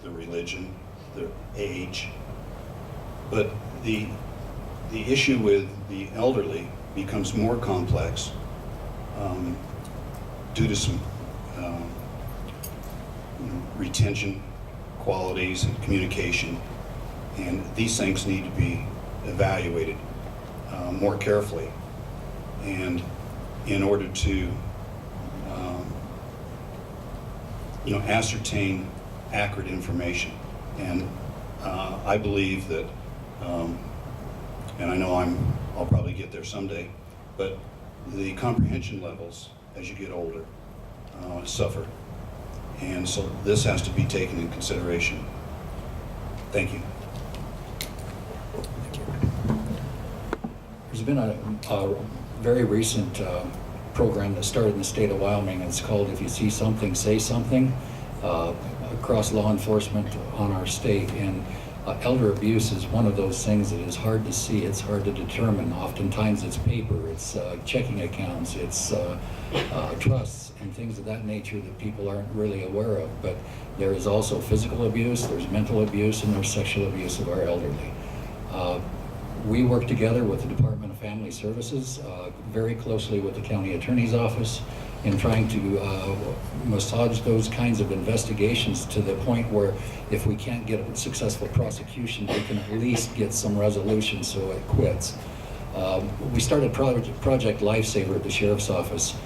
the religion, the age. But the issue with the elderly becomes more complex due to some retention qualities and communication, and these things need to be evaluated more carefully, and in order to ascertain accurate information. And I believe that, and I know I'll probably get there someday, but the comprehension levels as you get older suffer. And so this has to be taken in consideration. Thank you. There's been a very recent program that started in the state of Wyoming. It's called If You See Something, Say Something, across law enforcement on our state. And elder abuse is one of those things that is hard to see, it's hard to determine. Oftentimes it's paper, it's checking accounts, it's trusts and things of that nature that people aren't really aware of. But there is also physical abuse, there's mental abuse, and there's sexual abuse of our elderly. We work together with the Department of Family Services, very closely with the County Attorney's Office, in trying to massage those kinds of investigations to the point where if we can't get a successful prosecution, we can at least get some resolution so it quits. We started Project Lifesaver at the Sheriff's Office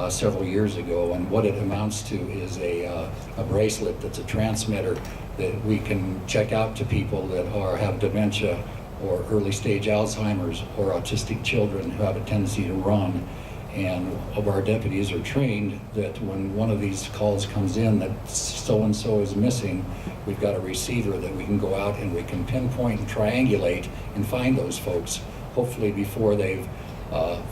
several years ago, and what it amounts to is a bracelet that's a transmitter that we can check out to people that have dementia or early stage Alzheimer's or autistic children who have a tendency to run. And all of our deputies are trained that when one of these calls comes in that so-and-so is missing, we've got a receiver that we can go out and we can pinpoint and triangulate and find those folks, hopefully before they've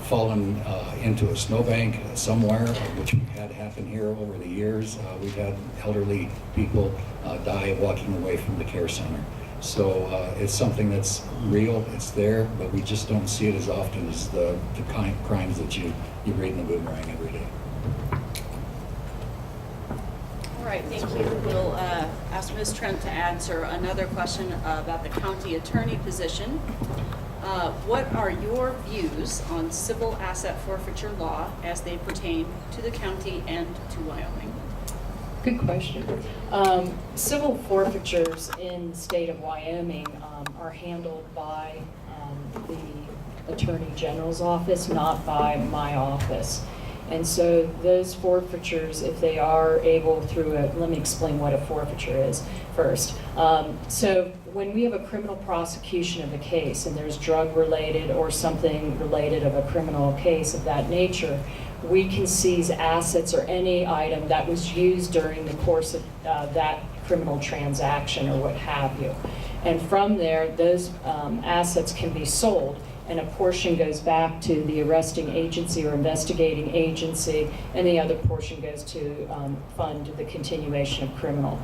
fallen into a snowbank somewhere, which we've had happen here over the years. We've had elderly people die walking away from the care center. So it's something that's real, it's there, but we just don't see it as often as the kind of crimes that you read in the Boomerang every day. All right, thank you. We'll ask Ms. Trent to answer another question about the county attorney position. What are your views on civil asset forfeiture law as they pertain to the county and to Wyoming? Good question. Civil forfeitures in the state of Wyoming are handled by the Attorney General's office, not by my office. And so those forfeitures, if they are able let me explain what a forfeiture is first. So when we have a criminal prosecution of a case and there's drug related or something related of a criminal case of that nature, we can seize assets or any item that was used during the course of that criminal transaction or what have you. And from there, those assets can be sold, and a portion goes back to the arresting agency or investigating agency, and the other portion goes to fund the continuation of criminal,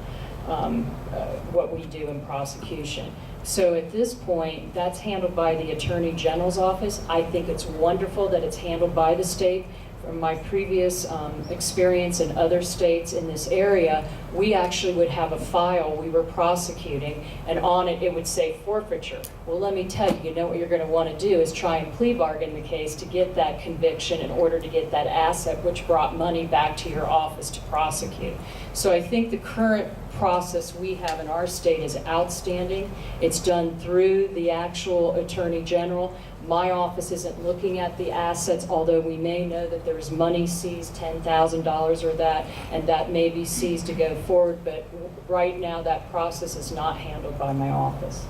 what we do in prosecution. So at this point, that's handled by the Attorney General's office. I think it's wonderful that it's handled by the state. From my previous experience in other states in this area, we actually would have a file we were prosecuting, and on it, it would say forfeiture. Well, let me tell you, you know what you're going to want to do is try and plea bargain the case to get that conviction in order to get that asset, which brought money back to your office to prosecute. So I think the current process we have in our state is outstanding. It's done through the actual Attorney General. My office isn't looking at the assets, although we may know that there's money seized, $10,000 or that, and that may be seized to go forward, but right now that process is not handled by my office.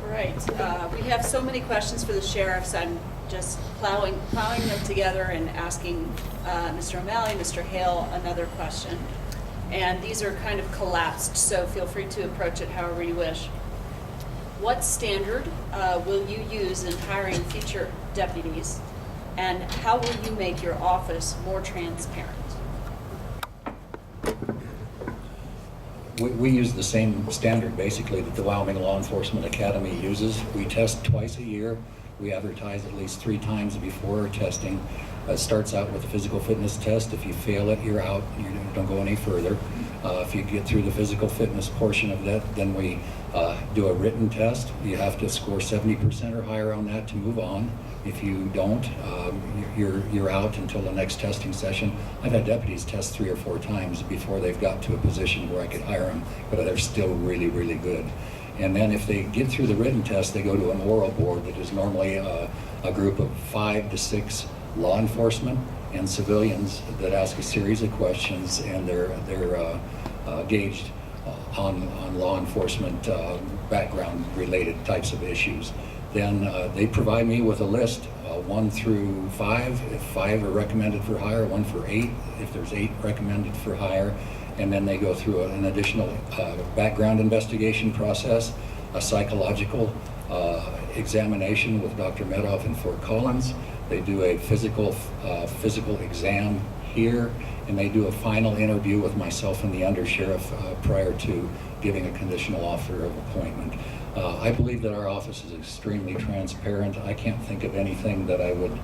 All right, we have so many questions for the sheriffs. I'm just plowing them together and asking Mr. O'Malley, Mr. Hale another question. And these are kind of collapsed, so feel free to approach it however you wish. What standard will you use in hiring future deputies, and how will you make your office more transparent? We use the same standard, basically, that the Wyoming Law Enforcement Academy uses. We test twice a year. We advertise at least 3 times before testing. It starts out with a physical fitness test. If you fail it, you're out. You don't go any further. If you get through the physical fitness portion of that, then we do a written test. You have to score 70% or higher on that to move on. If you don't, you're out until the next testing session. I've had deputies test 3 or 4 times before they've got to a position where I could hire them, but they're still really, really good. And then if they get through the written test, they go to an oral board that is normally a group of 5 to 6 law enforcement and civilians that ask a series of questions, and they're gauged on law enforcement background related types of issues. Then they provide me with a list, 1 through 5. If 5 are recommended for hire, 1 for 8. If there's 8 recommended for hire, and then they go through an additional background investigation process, a psychological examination with Dr. Medoff in Fort Collins. They do a physical exam here, and they do a final interview with myself and the undersheriff prior to giving a conditional offer of appointment. I believe that our office is extremely transparent. I can't think of anything that I would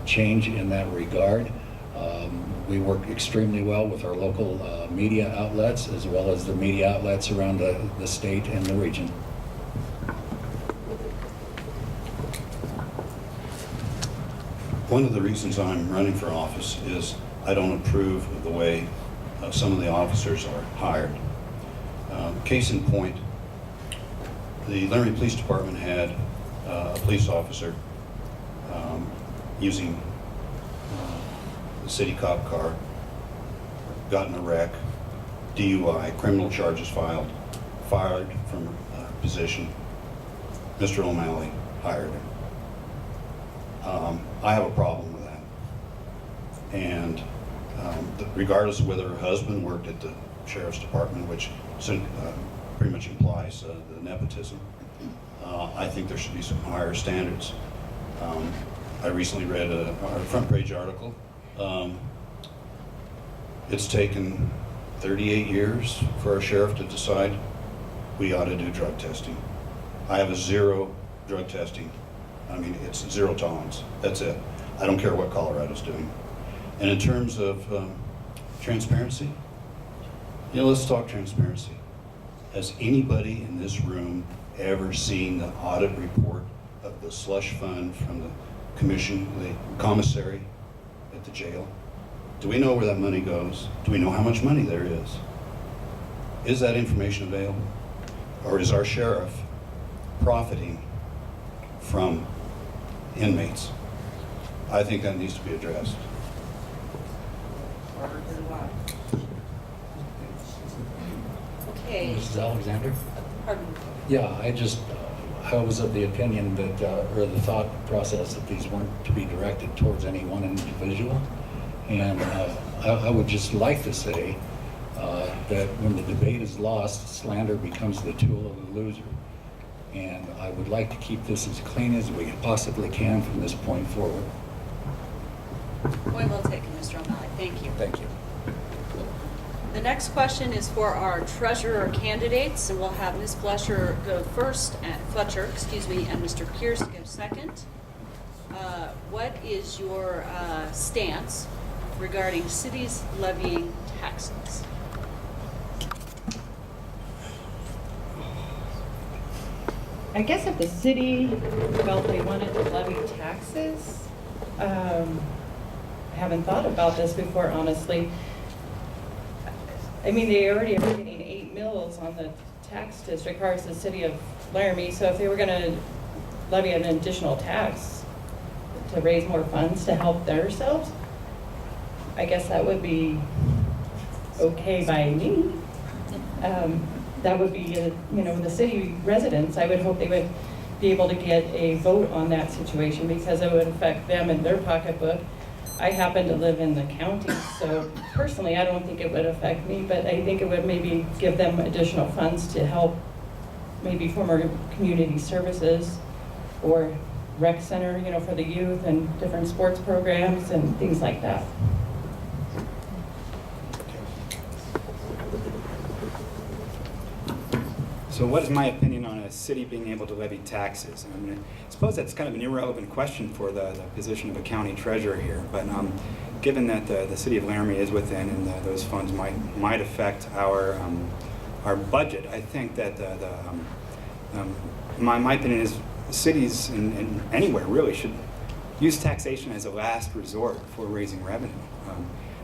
change in that regard. We work extremely well with our local media outlets as well as the media outlets around the state and the region. One of the reasons I'm running for office is I don't approve of the way some of the officers are hired. Case in point, the Laramie Police Department had a police officer using the city cop car, got in a wreck, DUI, criminal charges filed, fired from position. Mr. O'Malley hired him. I have a problem with that. And regardless of whether her husband worked at the Sheriff's Department, which pretty much implies the nepotism, I think there should be some higher standards. I recently read a front page article. It's taken 38 years for our sheriff to decide we ought to do drug testing. I have a zero drug testing. I mean, it's zero tolerance. That's it. I don't care what Colorado's doing. And in terms of transparency, let's talk transparency. Has anybody in this room ever seen the audit report of the slush fund from the commission, the commissary at the jail? Do we know where that money goes? Do we know how much money there is? Is that information available? Or is our sheriff profiting from inmates? I think that needs to be addressed. Okay. Mrs. Alexander? Pardon? Yeah, I was of the opinion that, or the thought process that these weren't to be directed towards any one individual. And I would just like to say that when the debate is lost, slander becomes the tool of the loser. And I would like to keep this as clean as we possibly can from this point forward. Point well taken, Mr. O'Malley. Thank you. Thank you. The next question is for our treasurer candidates, and we'll have Ms. Fletcher go first, and Mr. Pierce go second. What is your stance regarding cities levying taxes? I guess if the city felt they wanted to levy taxes, I haven't thought about this before, honestly. I mean, they already are getting 8 mills on the tax district, or as the city of Laramie, so if they were gonna levy an additional tax to raise more funds to help themselves, I guess that would be okay by me. That would be, the city residents, I would hope they would be able to get a vote on that situation because it would affect them and their pocketbook. I happen to live in the county, so personally, I don't think it would affect me, but I think it would maybe give them additional funds to help maybe former community services or rec center, for the youth and different sports programs and things like that. So what is my opinion on a city being able to levy taxes? I mean, I suppose that's kind of an irrelevant question for the position of a county treasurer here, but given that the city of Laramie is within and those funds might affect our budget, I think that my opinion is cities and anywhere really should use taxation as a last resort for raising revenue.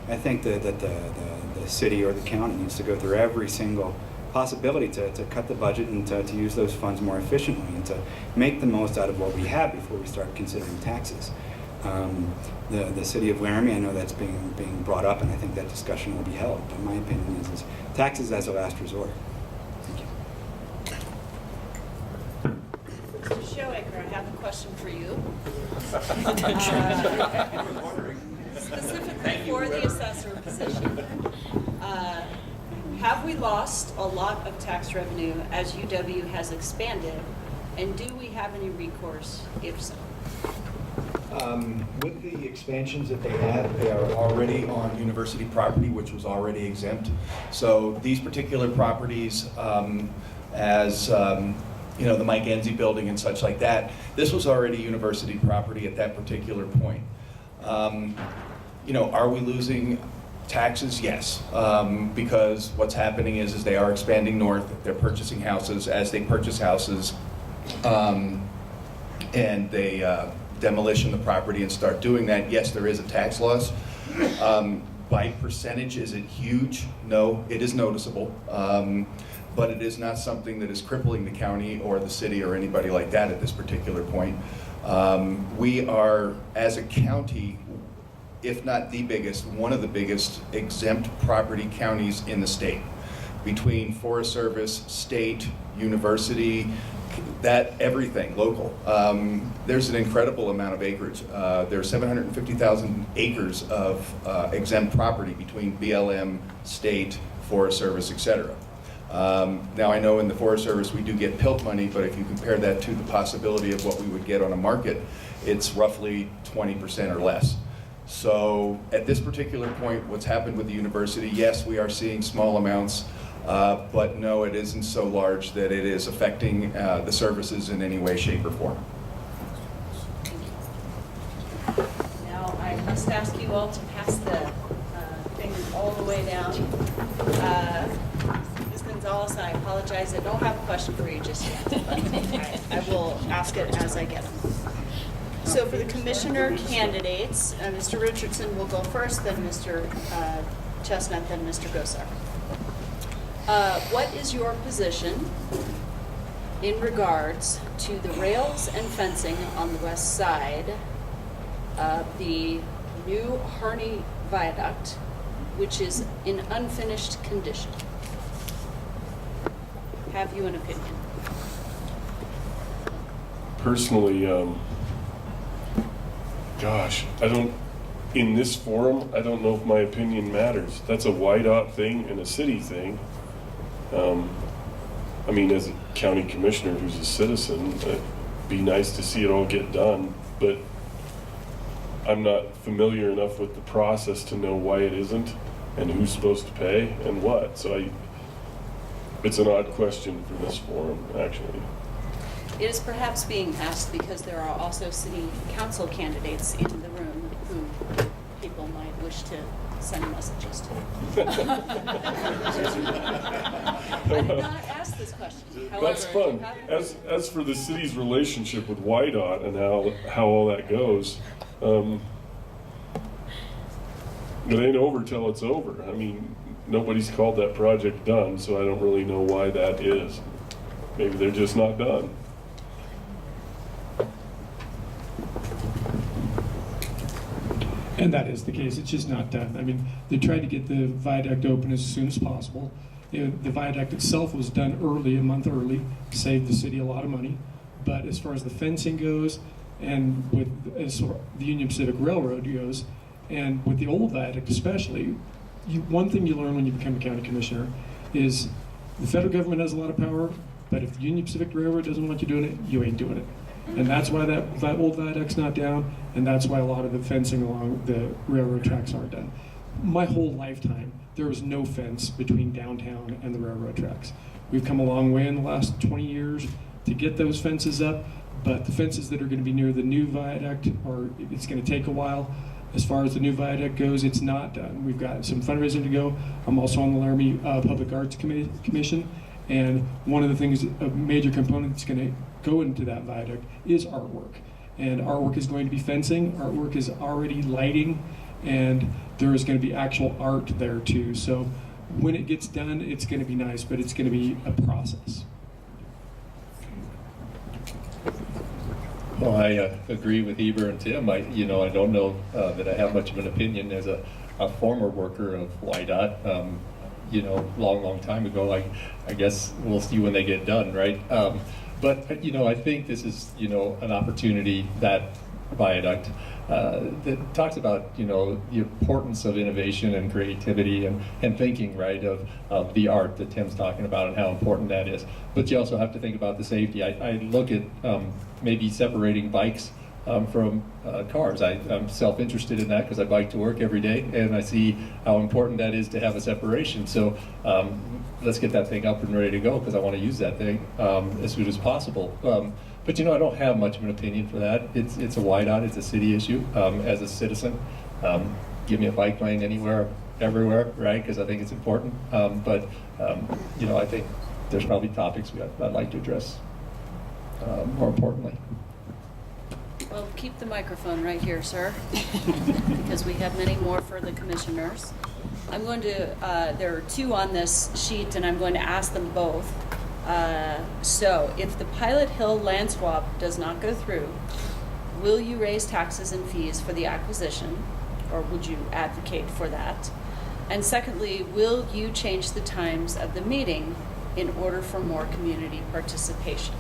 I think that the city or the county needs to go through every single possibility to cut the budget and to use those funds more efficiently and to make the most out of what we have before we start considering taxes. The city of Laramie, I know that's being brought up, and I think that discussion will be held. But my opinion is taxes as a last resort. Thank you. Mr. Shoemaker, I have a question for you. Specifically for the assessor position. Have we lost a lot of tax revenue as UW has expanded, and do we have any recourse if so? With the expansions that they had, they are already on university property, which was already exempt. So these particular properties, as you know, the Mike Enzi building and such like that, this was already university property at that particular point. You know, are we losing taxes? Yes, because what's happening is they are expanding north. They're purchasing houses. As they purchase houses, and they demolition the property and start doing that, yes, there is a tax loss. By percentage, is it huge? No, it is noticeable. But it is not something that is crippling the county or the city or anybody like that at this particular point. We are, as a county, if not the biggest, one of the biggest exempt property counties in the state. Between Forest Service, state, university, that everything, local. There's an incredible amount of acreage. There's 750,000 acres of exempt property between BLM, state, Forest Service, etc. Now I know in the Forest Service we do get PILT money, but if you compare that to the possibility of what we would get on a market, it's roughly 20% or less. So at this particular point, what's happened with the university, yes, we are seeing small amounts, but no, it isn't so large that it is affecting the services in any way, shape, or form. Now, I must ask you all to pass the thing all the way down. Ms. Gonzalez, I apologize, I don't have a question for you just yet, but I will ask it as I get them. So for the commissioner candidates, Mr. Richardson will go first, then Mr. Chestnut, then Mr. Gosar. What is your position in regards to the rails and fencing on the west side of the new Harney Viaduct, which is in unfinished condition? Have you an opinion? Personally, gosh, in this forum, I don't know if my opinion matters. That's a YDOT thing and a city thing. I mean, as a county commissioner who's a citizen, it'd be nice to see it all get done, but I'm not familiar enough with the process to know why it isn't and who's supposed to pay and what. So it's an odd question for this forum, actually. It is perhaps being asked because there are also city council candidates in the room who people might wish to send messages to. I did not ask this question. However, That's fun. As for the city's relationship with YDOT and how all that goes, it ain't over till it's over. I mean, nobody's called that project done, so I don't really know why that is. Maybe they're just not done. And that is the case. It's just not done. I mean, they tried to get the viaduct open as soon as possible. The viaduct itself was done early, a month early, saved the city a lot of money. But as far as the fencing goes, and as far the Union Pacific Railroad goes, and with the old viaduct especially, one thing you learn when you become a county commissioner is the federal government has a lot of power, but if the Union Pacific Railroad doesn't want you doing it, you ain't doing it. And that's why that old viaduct's not down, and that's why a lot of the fencing along the railroad tracks aren't done. My whole lifetime, there was no fence between downtown and the railroad tracks. We've come a long way in the last 20 years to get those fences up, but the fences that are going to be near the new viaduct, it's going to take a while. As far as the new viaduct goes, it's not done. We've got some fundraising to go. I'm also on the Laramie Public Arts Commission, and one of the things, a major component that's going to go into that viaduct is artwork. And artwork is going to be fencing, artwork is already lighting, and there is going to be actual art there too. So when it gets done, it's going to be nice, but it's going to be a process. Well, I agree with Heber and Tim. I don't know that I have much of an opinion as a former worker of YDOT. Long time ago. I guess we'll see when they get done, right? But I think this is an opportunity, that viaduct that talks about the importance of innovation and creativity and thinking, right, of the art that Tim's talking about and how important that is. But you also have to think about the safety. I look at maybe separating bikes from cars. I'm self-interested in that because I bike to work every day, and I see how important that is to have a separation. So let's get that thing up and ready to go because I want to use that thing as soon as possible. But I don't have much of an opinion for that. It's a whiteout. It's a city issue. As a citizen, give me a bike lane anywhere, everywhere, right? Because I think it's important. But I think there's probably topics I'd like to address more importantly. Well, keep the microphone right here, sir, because we have many more for the commissioners. I'm going to, there are two on this sheet, and I'm going to ask them both. So, if the Pilot Hill land swap does not go through, will you raise taxes and fees for the acquisition, or would you advocate for that? And secondly, will you change the times of the meeting in order for more community participation?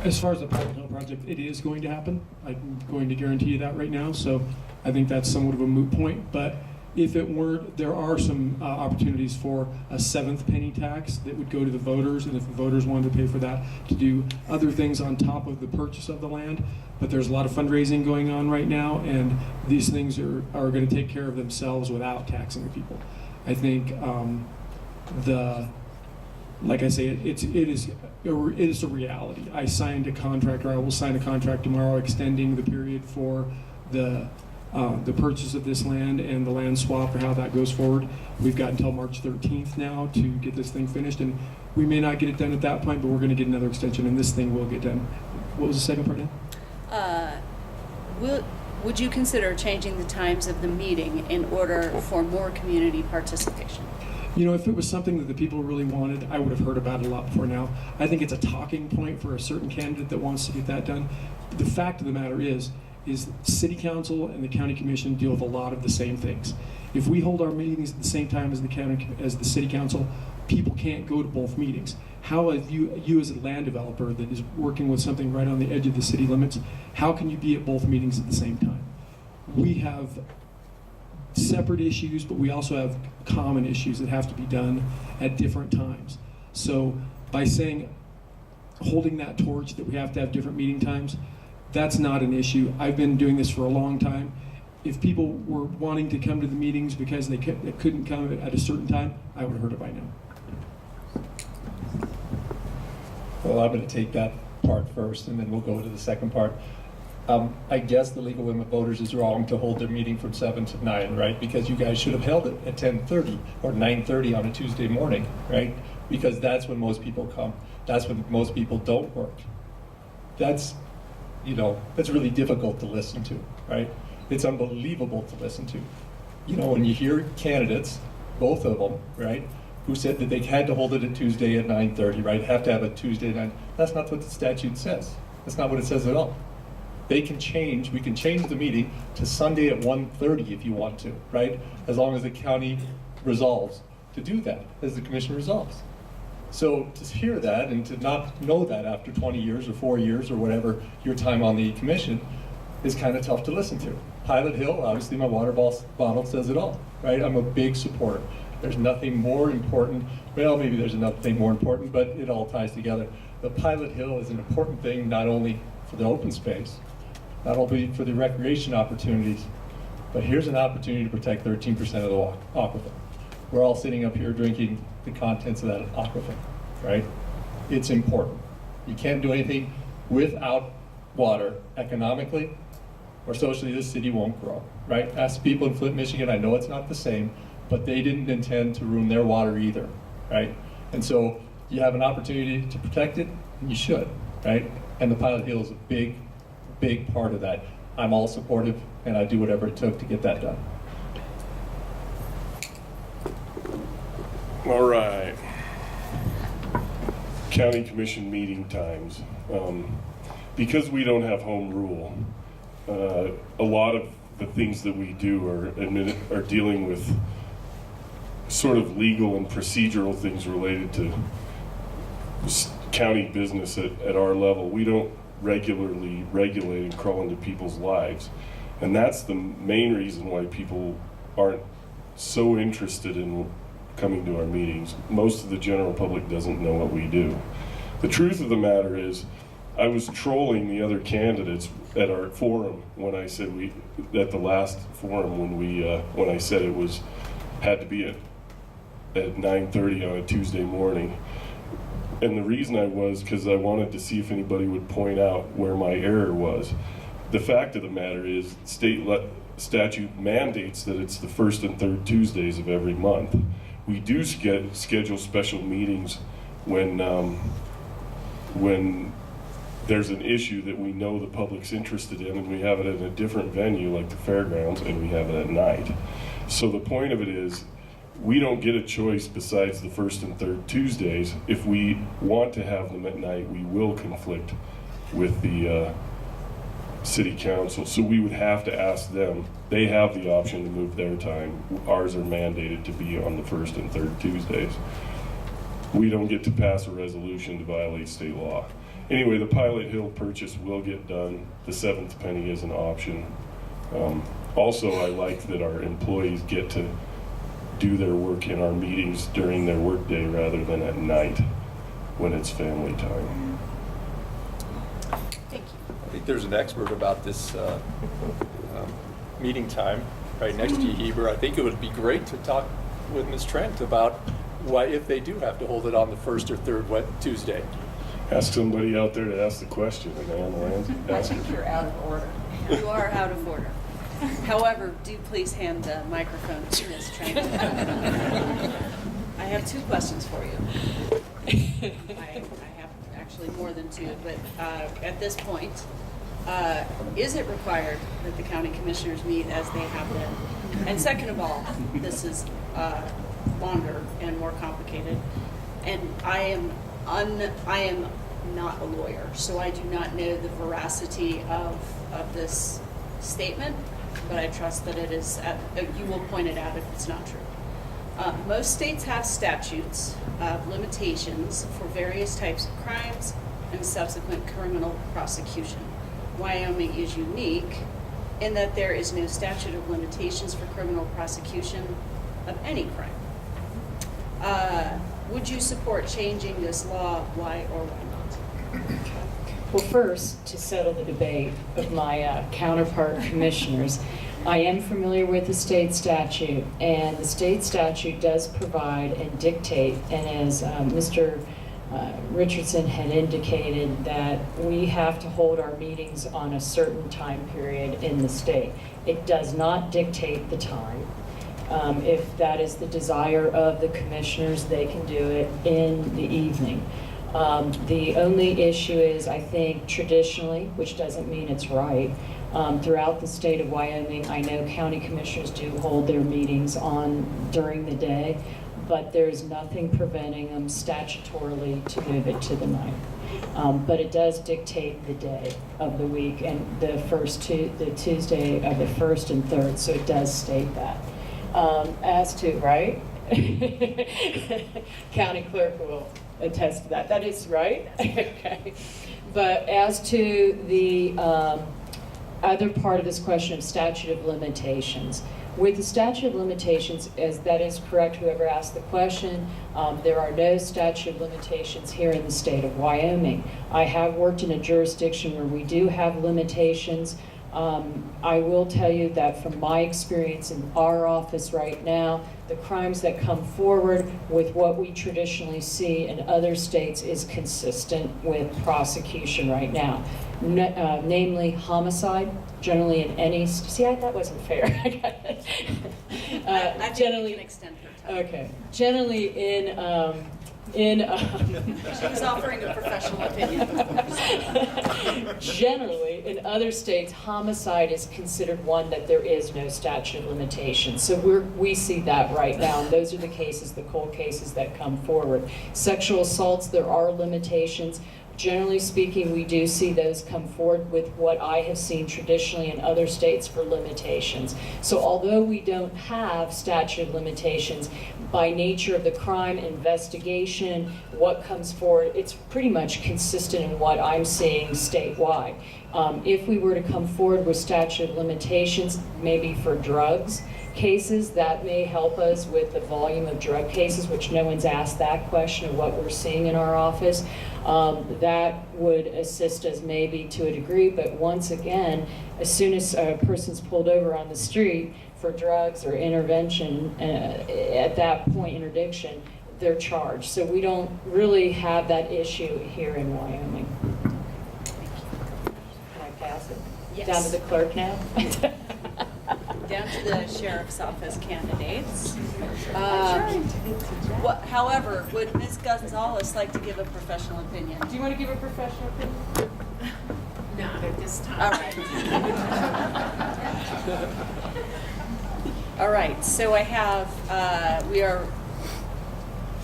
As far as the Pilot Hill project, it is going to happen. I'm going to guarantee you that right now. So I think that's somewhat of a moot point. But if it weren't, there are some opportunities for a 7th penny tax that would go to the voters, and if the voters wanted to pay for that, to do other things on top of the purchase of the land. But there's a lot of fundraising going on right now, and these things are going to take care of themselves without taxing the people. I think like I say, it is a reality. I signed a contract, or I will sign a contract tomorrow, extending the period for the purchase of this land and the land swap, or how that goes forward. We've got until March 13th now to get this thing finished, and we may not get it done at that point, but we're going to get another extension, and this thing will get done. What was the second part now? Would you consider changing the times of the meeting in order for more community participation? If it was something that the people really wanted, I would have heard about it a lot before now. I think it's a talking point for a certain candidate that wants to get that done. The fact of the matter is City Council and the County Commission deal with a lot of the same things. If we hold our meetings at the same time as the City Council, people can't go to both meetings. How have you as a land developer that is working with something right on the edge of the city limits, how can you be at both meetings at the same time? We have separate issues, but we also have common issues that have to be done at different times. So by saying, holding that torch that we have to have different meeting times, that's not an issue. I've been doing this for a long time. If people were wanting to come to the meetings because they couldn't come at a certain time, I would have heard it by now. Well, I'm going to take that part first, and then we'll go to the second part. I guess the League of Women Voters is wrong to hold their meeting from 7 to 9, right? Because you guys should have held it at 10:30 or 9:30 on a Tuesday morning, right? Because that's when most people come. That's when most people don't work. That's really difficult to listen to, right? It's unbelievable to listen to. When you hear candidates, both of them, right, who said that they had to hold it at Tuesday at 9:30, right? Have to have a Tuesday at 9. That's not what the statute says. That's not what it says at all. We can change the meeting to Sunday at 1:30 if you want to, right? As long as the county resolves to do that, as the commission resolves. So to hear that and to not know that after 20 years or 4 years or whatever your time on the commission is kind of tough to listen to. Pilot Hill, obviously my water bottle says it all, right? I'm a big supporter. There's nothing more important. Well, maybe there's another thing more important, but it all ties together. The Pilot Hill is an important thing not only for the open space, not only for the recreation opportunities, but here's an opportunity to protect 13% of the aquifer. We're all sitting up here drinking the contents of that aquifer, right? It's important. You can't do anything without water economically or socially. This city won't grow, right? Ask the people in Flint, Michigan. I know it's not the same, but they didn't intend to ruin their water either, right? And so you have an opportunity to protect it, and you should, right? And the Pilot Hill is a big part of that. I'm all supportive, and I do whatever it took to get that done. All right. County Commission meeting times. Because we don't have home rule, a lot of the things that we do are dealing with sort of legal and procedural things related to county business at our level. We don't regularly regulate and crawl into people's lives. And that's the main reason why people aren't so interested in coming to our meetings. Most of the general public doesn't know what we do. The truth of the matter is I was trolling the other candidates at our forum when I said at the last forum when I said it had to be at 9:30 on a Tuesday morning. And the reason I was because I wanted to see if anybody would point out where my error was. The fact of the matter is, state statute mandates that it's the first and third Tuesdays of every month. We do schedule special meetings when there's an issue that we know the public's interested in, and we have it at a different venue like the fairgrounds, and we have it at night. So the point of it is, we don't get a choice besides the first and third Tuesdays. If we want to have them at night, we will conflict with the city council. So we would have to ask them. They have the option to move their time. Ours are mandated to be on the first and third Tuesdays. We don't get to pass a resolution to violate state law. Anyway, the Pilot Hill purchase will get done. The seventh penny is an option. Also, I like that our employees get to do their work in our meetings during their workday rather than at night when it's family time. I think there's an expert about this meeting time right next to you, Heber. I think it would be great to talk with Ms. Trent about why, if they do have to hold it on the first or third Tuesday. Ask somebody out there to ask the question. I think you're out of order. You are out of order. However, do please hand the microphone to Ms. Trent. I have two questions for you. I have actually more than two, but at this point, is it required that the county commissioners meet as they have been? And second of all, this is longer and more complicated, and I am not a lawyer, so I do not know the veracity of this statement, but I trust that it is, you will point it out if it's not true. Most states have statutes of limitations for various types of crimes and subsequent criminal prosecution. Wyoming is unique in that there is no statute of limitations for criminal prosecution of any crime. Would you support changing this law? Why or why not? Well, first, to settle the debate of my counterpart commissioners, I am familiar with the state statute, and the state statute does provide and dictate, and as Mr. Richardson had indicated, that we have to hold our meetings on a certain time period in the state. It does not dictate the time. If that is the desire of the commissioners, they can do it in the evening. The only issue is, I think, traditionally, which doesn't mean it's right, throughout the state of Wyoming, I know county commissioners do hold their meetings during the day, but there's nothing preventing them statutorily to move it to the night. But it does dictate the day of the week and the Tuesday of the first and third, so it does state that. As to, right? County clerk will attest to that. That is right. Okay. But as to the other part of this question of statute of limitations, with the statute of limitations, as that is correct, whoever asked the question, there are no statute of limitations here in the state of Wyoming. I have worked in a jurisdiction where we do have limitations. I will tell you that from my experience in our office right now, the crimes that come forward with what we traditionally see in other states is consistent with prosecution right now. Namely homicide, generally in any, see, that wasn't fair. I generally can extend her time. Okay, generally in she was offering a professional opinion. Generally, in other states, homicide is considered one that there is no statute of limitations. So we see that right now, and those are the cases, the cold cases that come forward. Sexual assaults, there are limitations. Generally speaking, we do see those come forward with what I have seen traditionally in other states for limitations. So although we don't have statute of limitations, by nature of the crime investigation, what comes forward, it's pretty much consistent in what I'm seeing statewide. If we were to come forward with statute of limitations, maybe for drugs cases, that may help us with the volume of drug cases, which no one's asked that question of what we're seeing in our office. That would assist us maybe to a degree, but once again, as soon as a person's pulled over on the street for drugs or intervention, at that point, interdiction, they're charged. So we don't really have that issue here in Wyoming. Can I pass it? Yes. Down to the clerk now? Down to the sheriff's office candidates. However, would Ms. Gonzalez like to give a professional opinion? Do you want to give a professional opinion? Not at this time. All right. All right, so I have, we are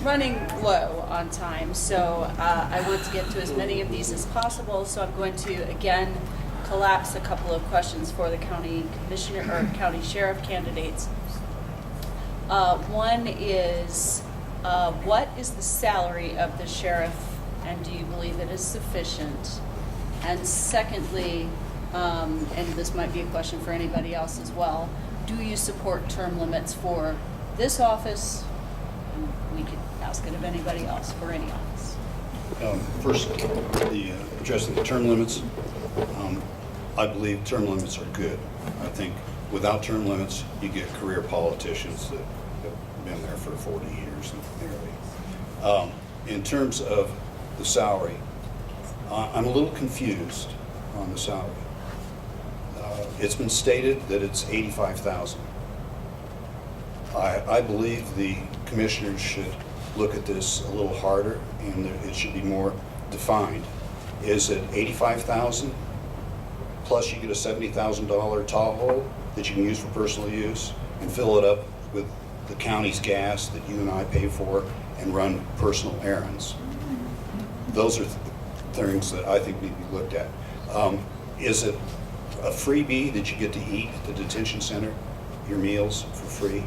running low on time, so I want to get to as many of these as possible, so I'm going to, again, collapse a couple of questions for the county commissioner or county sheriff candidates. One is, what is the salary of the sheriff, and do you believe it is sufficient? And secondly, and this might be a question for anybody else as well, do you support term limits for this office? And we could ask it of anybody else for any office. First, addressing the term limits. I believe term limits are good. I think without term limits, you get career politicians that have been there for 40 years nearly. In terms of the salary, I'm a little confused on the salary. It's been stated that it's $85,000. I believe the commissioners should look at this a little harder, and it should be more defined. Is it $85,000? Plus you get a $70,000 Tahoe that you can use for personal use and fill it up with the county's gas that you and I pay for and run personal errands. Those are things that I think need to be looked at. Is it a freebie that you get to eat at the detention center, your meals for free?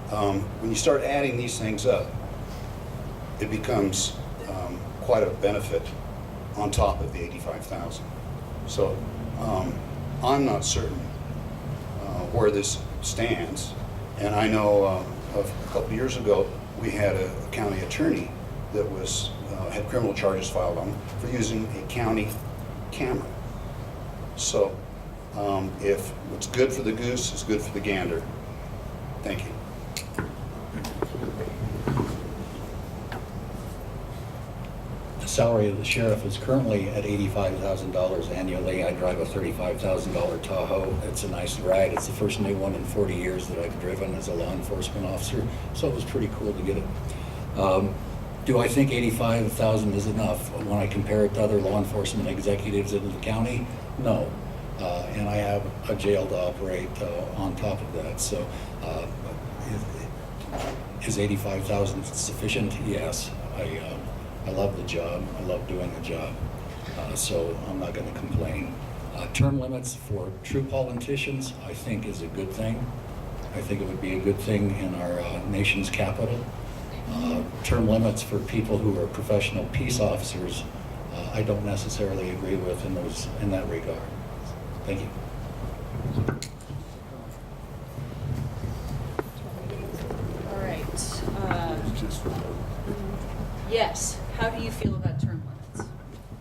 When you start adding these things up, it becomes quite a benefit on top of the $85,000. So I'm not certain where this stands, and I know a couple years ago we had a county attorney that was had criminal charges filed on him for using a county camera. So if what's good for the goose is good for the gander. Thank you. The salary of the sheriff is currently at $85,000 annually. I drive a $35,000 Tahoe. It's a nice ride. It's the first new one in 40 years that I've driven as a law enforcement officer, so it was pretty cool to get it. Do I think $85,000 is enough when I compare it to other law enforcement executives in the county? No. And I have a jail to operate on top of that. So is $85,000 sufficient? Yes. I love the job. I love doing the job. So I'm not going to complain. Term limits for true politicians, I think, is a good thing. I think it would be a good thing in our nation's capital. Term limits for people who are professional peace officers, I don't necessarily agree with in that regard. Thank you. All right. Yes. How do you feel about term limits?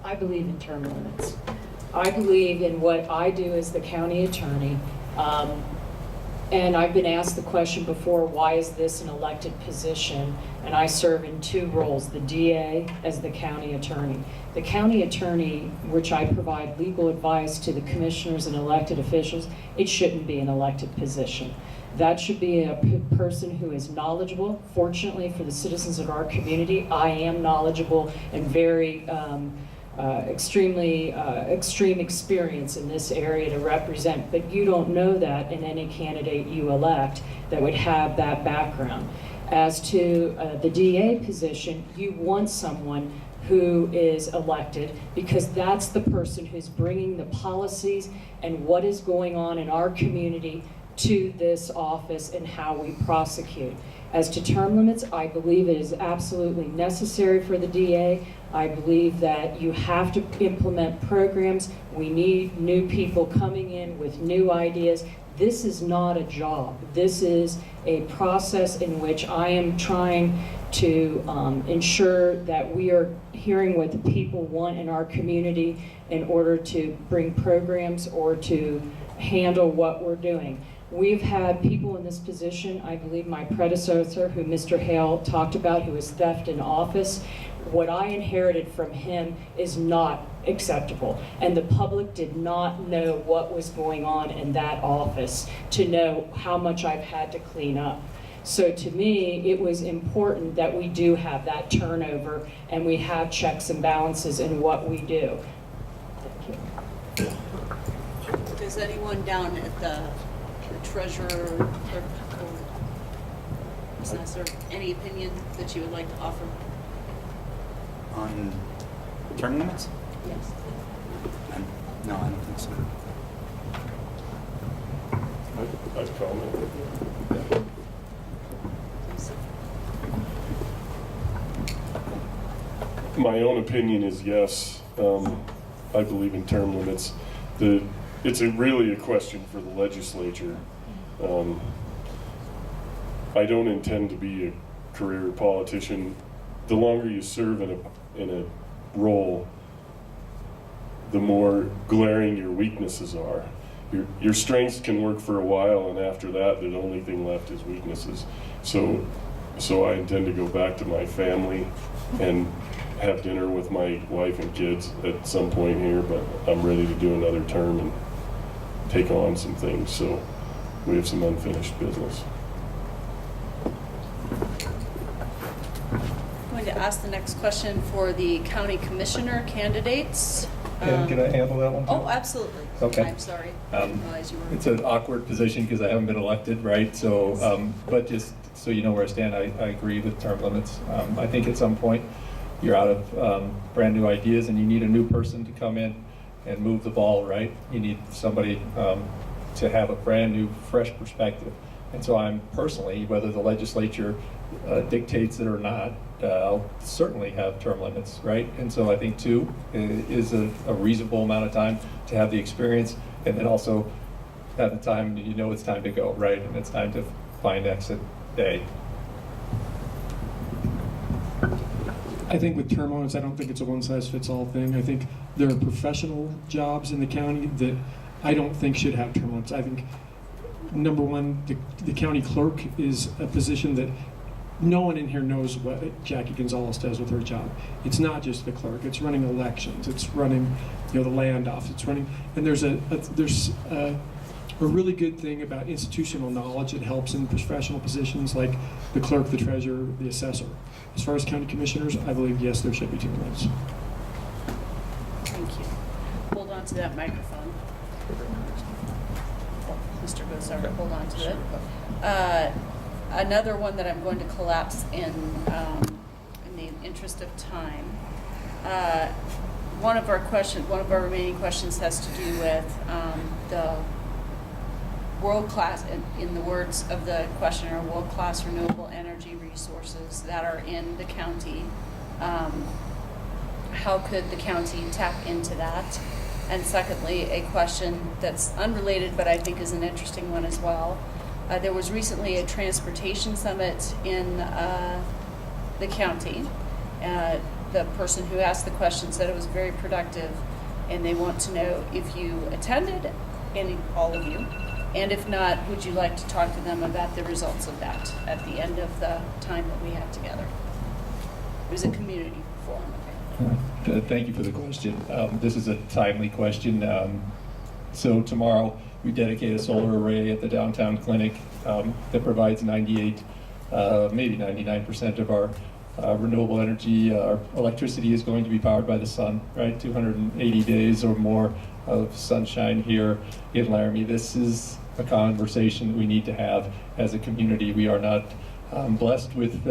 I believe in term limits. I believe in what I do as the county attorney. And I've been asked the question before, why is this an elected position? And I serve in two roles, the DA as the county attorney. The county attorney, which I provide legal advice to the commissioners and elected officials, it shouldn't be an elected position. That should be a person who is knowledgeable. Fortunately for the citizens of our community, I am knowledgeable and very extreme experience in this area to represent, but you don't know that in any candidate you elect that would have that background. As to the DA position, you want someone who is elected because that's the person who's bringing the policies and what is going on in our community to this office and how we prosecute. As to term limits, I believe it is absolutely necessary for the DA. I believe that you have to implement programs. We need new people coming in with new ideas. This is not a job. This is a process in which I am trying to ensure that we are hearing what the people want in our community in order to bring programs or to handle what we're doing. We've had people in this position, I believe my predecessor, who Mr. Hale talked about, who was theft in office. What I inherited from him is not acceptable. And the public did not know what was going on in that office to know how much I've had to clean up. So to me, it was important that we do have that turnover and we have checks and balances in what we do. Thank you. Does anyone down at the treasurer or assessor, any opinion that you would like to offer? On term limits? Yes. No, I don't think so. I've commented. My own opinion is yes. I believe in term limits. It's really a question for the legislature. I don't intend to be a career politician. The longer you serve in a role, the more glaring your weaknesses are. Your strengths can work for a while, and after that, the only thing left is weaknesses. So I intend to go back to my family and have dinner with my wife and kids at some point here, but I'm ready to do another term and take on some things. So we have some unfinished business. I'm going to ask the next question for the county commissioner candidates. And can I handle that one too? Oh, absolutely. Okay. I'm sorry. I didn't realize you were. It's an awkward position because I haven't been elected, right? So, but just so you know where I stand, I agree with term limits. I think at some point you're out of brand new ideas and you need a new person to come in and move the ball, right? You need somebody to have a brand new, fresh perspective. And so I'm personally, whether the legislature dictates it or not, I'll certainly have term limits, right? And so I think 2 is a reasonable amount of time to have the experience, and then also have the time, you know it's time to go, right? And it's time to find exit day. I think with term limits, I don't think it's a one-size-fits-all thing. I think there are professional jobs in the county that I don't think should have term limits. I think, number one, the county clerk is a position that no one in here knows what Jackie Gonzalez does with her job. It's not just the clerk. It's running elections. It's running, the land office. It's running, and there's a really good thing about institutional knowledge. It helps in professional positions like the clerk, the treasurer, the assessor. As far as county commissioners, I believe yes, there should be term limits. Thank you. Hold on to that microphone. Mr. Gosar, hold on to it. Another one that I'm going to collapse in the interest of time. One of our remaining questions has to do with the world-class, in the words of the questioner, world-class renewable energy resources that are in the county. How could the county tap into that? And secondly, a question that's unrelated, but I think is an interesting one as well. There was recently a transportation summit in the county. The person who asked the question said it was very productive, and they want to know if you attended, all of you, and if not, would you like to talk to them about the results of that at the end of the time that we had together? It was a community forum. Okay. Thank you for the question. This is a timely question. So tomorrow, we dedicate a solar array at the downtown clinic that provides 98, maybe 99% of our renewable energy. Our electricity is going to be powered by the sun, right? 280 days or more of sunshine here in Laramie. This is a conversation that we need to have as a community. We are not blessed with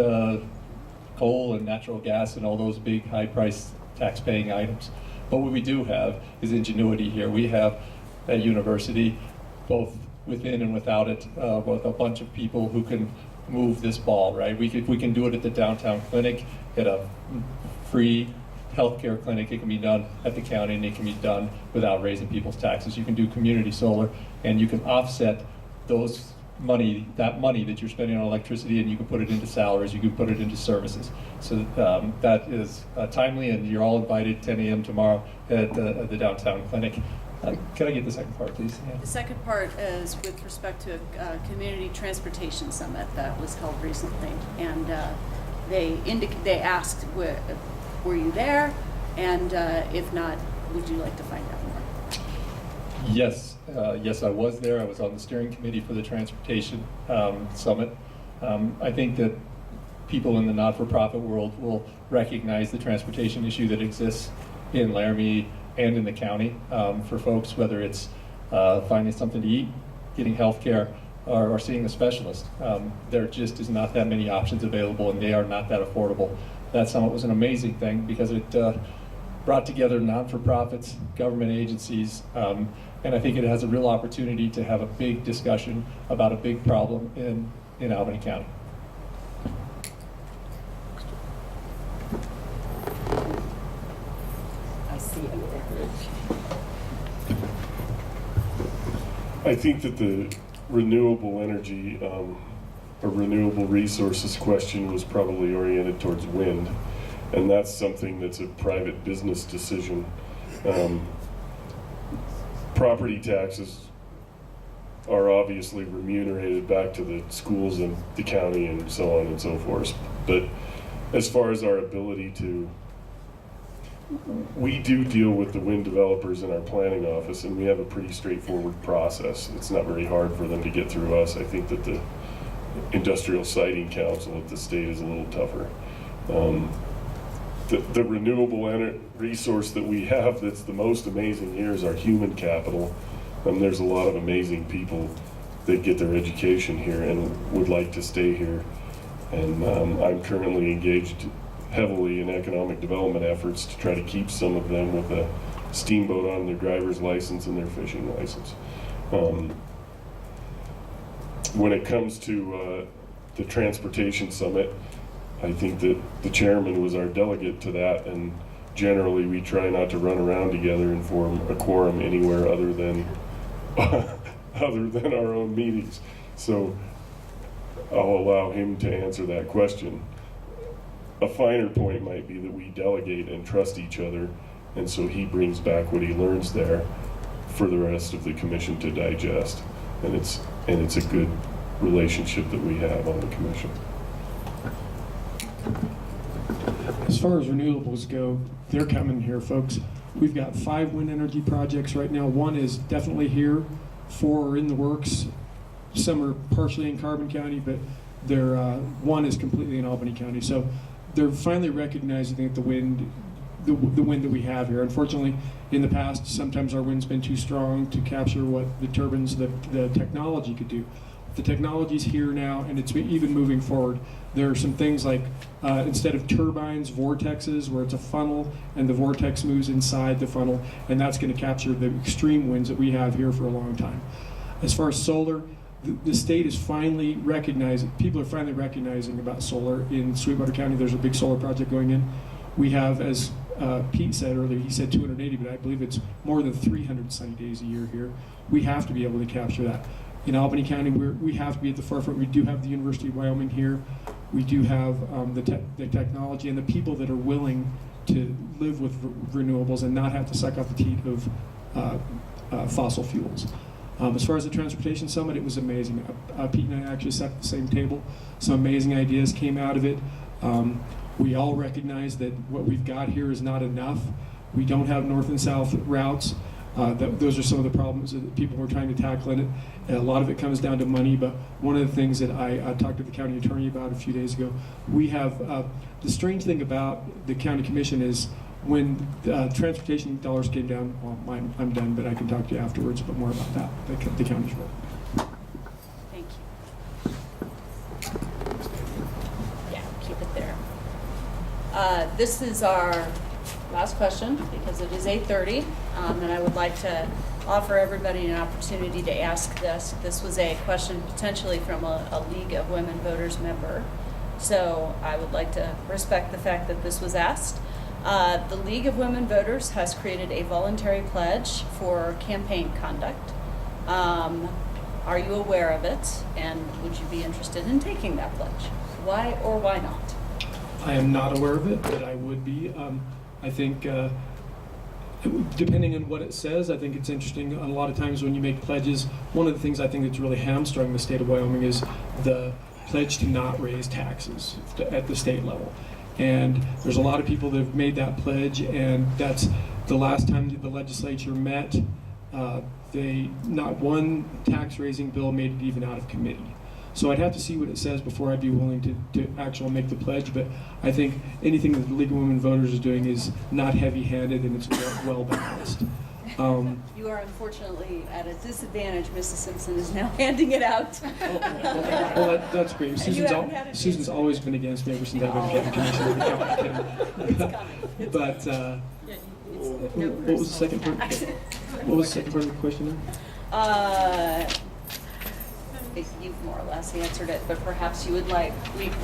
coal and natural gas and all those big high-priced tax-paying items. But what we do have is ingenuity here. We have at university, both within and without it, with a bunch of people who can move this ball, right? We can do it at the downtown clinic, get a free healthcare clinic, it can be done at the county, and it can be done without raising people's taxes. You can do community solar, and you can offset that money that you're spending on electricity, and you can put it into salaries, you can put it into services. So that is timely, and you're all invited 10 a.m. tomorrow at the downtown clinic. Can I get the second part, please? Yeah. The second part is with respect to a community transportation summit that was held recently, and they asked, were you there? And if not, would you like to find out more? Yes, yes, I was there. I was on the steering committee for the transportation summit. I think that people in the not-for-profit world will recognize the transportation issue that exists in Laramie and in the county for folks, whether it's finding something to eat, getting health care, or seeing a specialist. There just is not that many options available, and they are not that affordable. That summit was an amazing thing because it brought together non-for-profits, government agencies, and I think it has a real opportunity to have a big discussion about a big problem in Albany County. I see it. I think that the renewable energy or renewable resources question was probably oriented towards wind, and that's something that's a private business decision. Property taxes are obviously remunerated back to the schools and the county and so on and so forth. But as far as our ability to, we do deal with the wind developers in our planning office, and we have a pretty straightforward process. It's not very hard for them to get through us. I think that the Industrial Siting Council at the state is a little tougher. The renewable resource that we have that's the most amazing here is our human capital. There's a lot of amazing people that get their education here and would like to stay here. And I'm currently engaged heavily in economic development efforts to try to keep some of them with a steamboat on their driver's license and their fishing license. When it comes to the transportation summit, I think that the chairman was our delegate to that, and generally we try not to run around together and form a quorum anywhere other than our own meetings. So I'll allow him to answer that question. A finer point might be that we delegate and trust each other, and so he brings back what he learns there for the rest of the commission to digest, and it's a good relationship that we have on the commission. As far as renewables go, they're coming here, folks. We've got 5 wind energy projects right now. 1 is definitely here, 4 are in the works. Some are partially in Carbon County, but 1 is completely in Albany County. So they're finally recognizing that the wind that we have here. Unfortunately, in the past, sometimes our wind's been too strong to capture what the turbines, the technology could do. The technology's here now, and it's even moving forward. There are some things like, instead of turbines, vortexes, where it's a funnel, and the vortex moves inside the funnel, and that's going to capture the extreme winds that we have here for a long time. As far as solar, the state is finally recognizing, people are finally recognizing about solar. In Sweetwater County, there's a big solar project going in. We have, as Pete said earlier, he said 280, but I believe it's more than 300 sunny days a year here. We have to be able to capture that. In Albany County, we have to be at the forefront. We do have the University of Wyoming here. We do have the technology and the people that are willing to live with renewables and not have to suck out the teeth of fossil fuels. As far as the Transportation Summit, it was amazing. Pete and I actually sat at the same table. Some amazing ideas came out of it. We all recognize that what we've got here is not enough. We don't have north and south routes. Those are some of the problems that people were trying to tackle in it. And a lot of it comes down to money, but one of the things that I talked to the county attorney about a few days ago, we have, the strange thing about the county commission is when transportation dollars came down, well, I'm done, but I can talk to you afterwards a bit more about that, the county's role. Thank you. Yeah, keep it there. This is our last question because it is 8:30, and I would like to offer everybody an opportunity to ask this. This was a question potentially from a League of Women Voters member, so I would like to respect the fact that this was asked. The League of Women Voters has created a voluntary pledge for campaign conduct. Are you aware of it, and would you be interested in taking that pledge? Why or why not? I am not aware of it, but I would be. I think, depending on what it says, I think it's interesting. A lot of times when you make pledges, one of the things I think that's really hamstrung the state of Wyoming is the pledge to not raise taxes at the state level. And there's a lot of people that have made that pledge, and that's the last time the legislature met. Not one tax raising bill made it even out of committee. So I'd have to see what it says before I'd be willing to actually make the pledge. But I think anything that the League of Women Voters is doing is not heavy-handed, and it's well balanced. You are unfortunately at a disadvantage. Mrs. Simpson is now handing it out. Well, that's great. Susan's always been against me ever since I've been county commissioner. It's coming. But what was the second part? What was the second part of the question? You've more or less answered it, but perhaps you would like,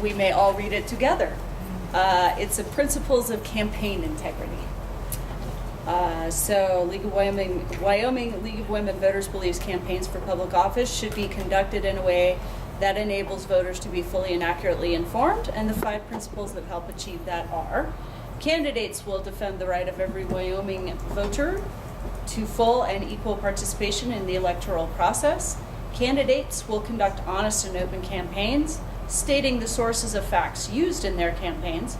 we may all read it together. It's the principles of campaign integrity. So Wyoming League of Women Voters believes campaigns for public office should be conducted in a way that enables voters to be fully and accurately informed, and the 5 principles that help achieve that are: candidates will defend the right of every Wyoming voter to full and equal participation in the electoral process. Candidates will conduct honest and open campaigns, stating the sources of facts used in their campaigns.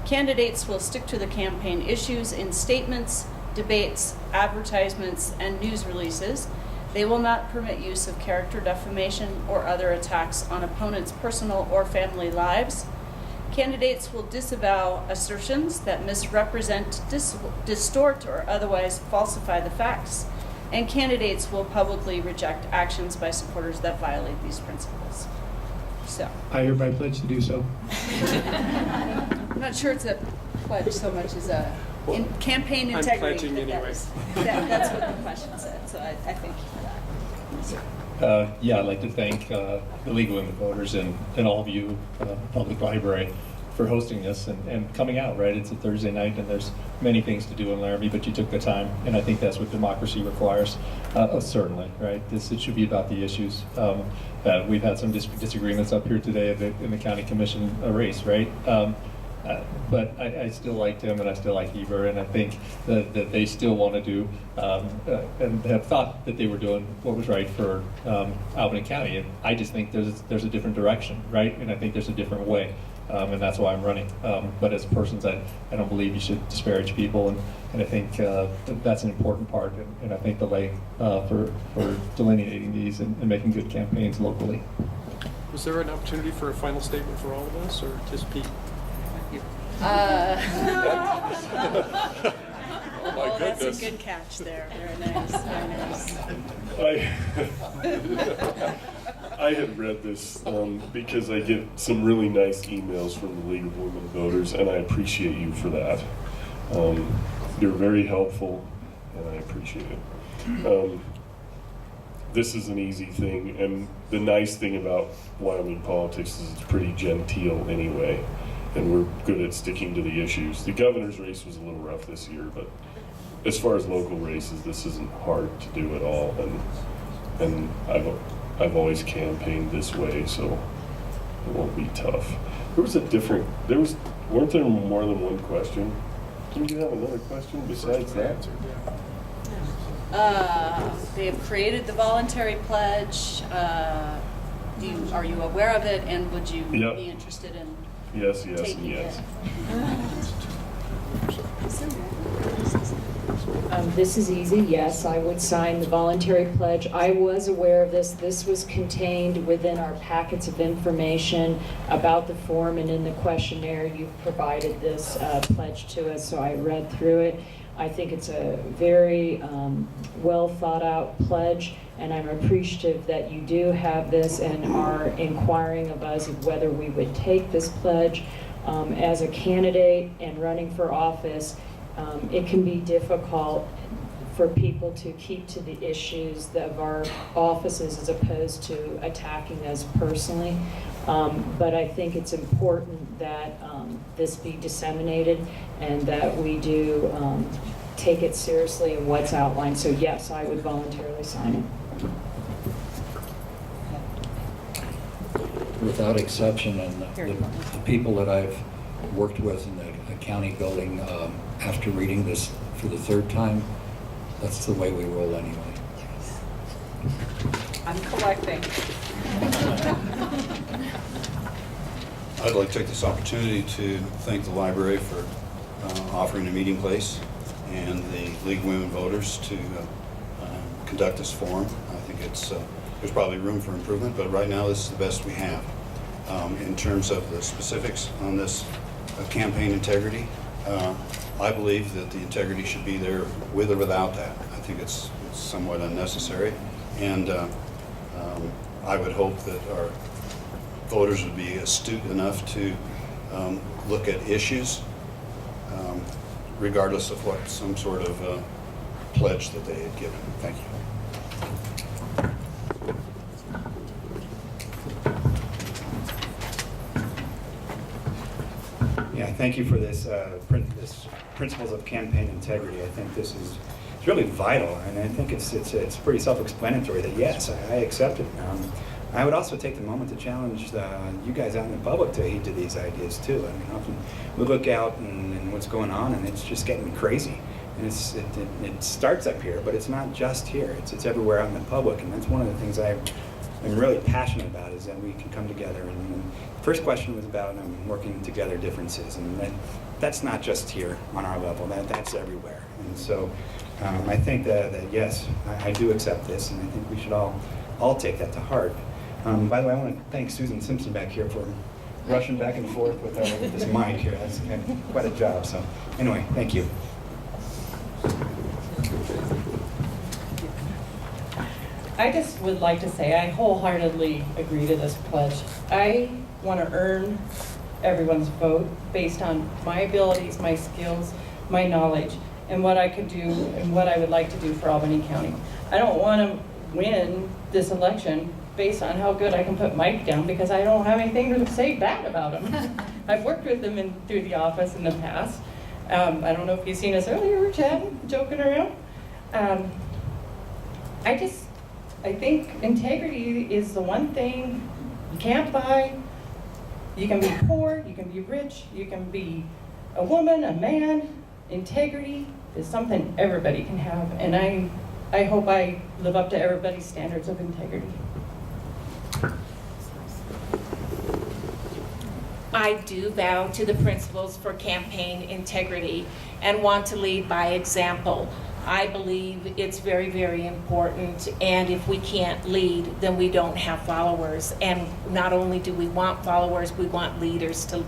Candidates will stick to the campaign issues in statements, debates, advertisements, and news releases. They will not permit use of character defamation or other attacks on opponents' personal or family lives. Candidates will disavow assertions that misrepresent, distort, or otherwise falsify the facts. And candidates will publicly reject actions by supporters that violate these principles. So, I hereby pledge to do so. I'm not sure it's a pledge so much as a campaign integrity. I'm pledging anyway. That's what the question said, so I thank you for that. Yeah, I'd like to thank the League of Women Voters and all of you, Public Library, for hosting this and coming out, right? It's a Thursday night, and there's many things to do in Laramie, but you took the time, and I think that's what democracy requires, certainly, right? It should be about the issues. We've had some disagreements up here today in the county commission race, right? But I still like Tim, and I still like Heber, and I think that they still want to do and have thought that they were doing what was right for Albany County. And I just think there's a different direction, right? And I think there's a different way, and that's why I'm running. But as persons, I don't believe you should disparage people, and I think that's an important part. And I think the league for delineating these and making good campaigns locally. Was there an opportunity for a final statement for all of us, or just Pete? Oh my that's goodness. a good catch there. Very nice. Very nice. I had read this because I get some really nice emails from the League of Women Voters, and I appreciate you for that. You're very helpful, and I appreciate it. This is an easy thing, and the nice thing about Wyoming politics is it's pretty genteel anyway, and we're good at sticking to the issues. The governor's race was a little rough this year, but as far as local races, this isn't hard to do at all, and I've always campaigned this way, so it won't be tough. Weren't there more than one question? Didn't you have another question besides that? They have created the voluntary pledge. Are you aware of it, and would you be interested in Yes, taking yes. This is easy. Yes, I would sign the voluntary pledge. I was aware of this. This was contained within our packets of information about the form, and in the questionnaire you provided this pledge to us, so I read through it. I think it's a very well thought out pledge, and I'm appreciative that you do have this and are inquiring of us of whether we would take this pledge. As a candidate and running for office, it can be difficult for people to keep to the issues of our offices as opposed to attacking us personally. But I think it's important that this be disseminated and that we do take it seriously in what's outlined. So yes, I would voluntarily sign it. Without exception, and the people that I've worked with in the county building, after reading this for the third time, that's the way we roll anyway. I'm collecting. I'd like to take this opportunity to thank the library for offering a meeting place and the League of Women Voters to conduct this forum. I think there's probably room for improvement, but right now this is the best we have. In terms of the specifics on this campaign integrity, I believe that the integrity should be there with or without that. I think it's somewhat unnecessary, and I would hope that our voters would be astute enough to look at issues regardless of what some sort of pledge that they had given. Thank you. Yeah, thank you for this, this principles of campaign integrity. I think this is it's really vital, and I think it's pretty self-explanatory that yes, I accept it. I would also take the moment to challenge you guys out in the public to heed to these ideas too. I mean, often we look out and what's going on, and it's just getting crazy. And it starts up here, but it's not just here. It's everywhere out in the public, and that's one of the things I'm really passionate about, is that we can come together. And the first question was about working together differences, and that's not just here on our level. That's everywhere. And so I think that yes, I do accept this, and I think we should all take that to heart. By the way, I want to thank Susan Simpson back here for rushing back and forth with this mic here. That's quite a job. So anyway, thank you. I just would like to say I wholeheartedly agree to this pledge. I want to earn everyone's vote based on my abilities, my skills, my knowledge, and what I could do and what I would like to do for Albany County. I don't want to win this election based on how good I can put Mike down, because I don't have anything to say bad about him. I've worked with him through the office in the past. I don't know if you've seen us earlier, we're chatting, joking around. I think integrity is the one thing you can't buy. You can be poor, you can be rich, you can be a woman, a man. Integrity is something everybody can have, and I hope I live up to everybody's standards of integrity. I do vow to the principles for campaign integrity and want to lead by example. I believe it's very, very important, and if we can't lead, then we don't have followers. And not only do we want followers, we want leaders to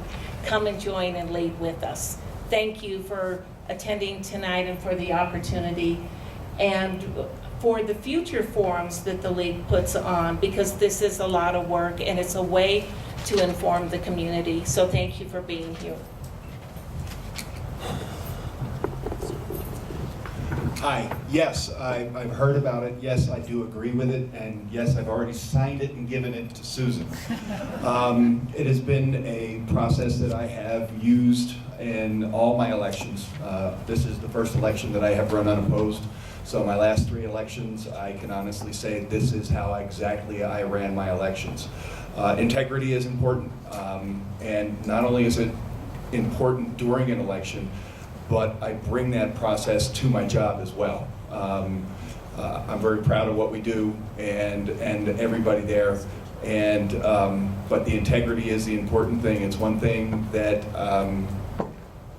come and join and lead with us. Thank you for attending tonight and for the opportunity, and for the future forums that the League puts on, because this is a lot of work and it's a way to inform the community. So thank you for being here. Hi. Yes, I've heard about it. Yes, I do agree with it. And yes, I've already signed it and given it to Susan. It has been a process that I have used in all my elections. This is the first election that I have run unopposed. So my last 3 elections, I can honestly say this is how exactly I ran my elections. Integrity is important. And not only is it important during an election, but I bring that process to my job as well. I'm very proud of what we do and everybody there. And but the integrity is the important thing. It's one thing that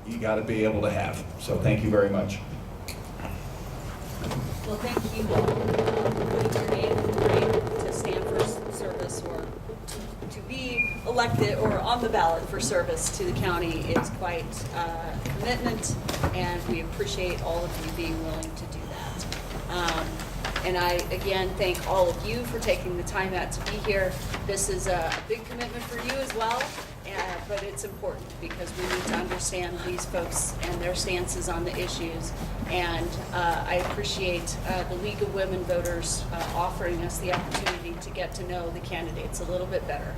you got to be able to have. So thank you very much. Well, thank you all for putting your name in the ring to stand for service, or to be elected or on the ballot for service to the county is quite a commitment, and we appreciate all of you being willing to do that. And I, again, thank all of you for taking the time out to be here. This is a big commitment for you as well, but it's important because we need to understand these folks and their stances on the issues. And I appreciate the League of Women Voters offering us the opportunity to get to know the candidates a little bit better.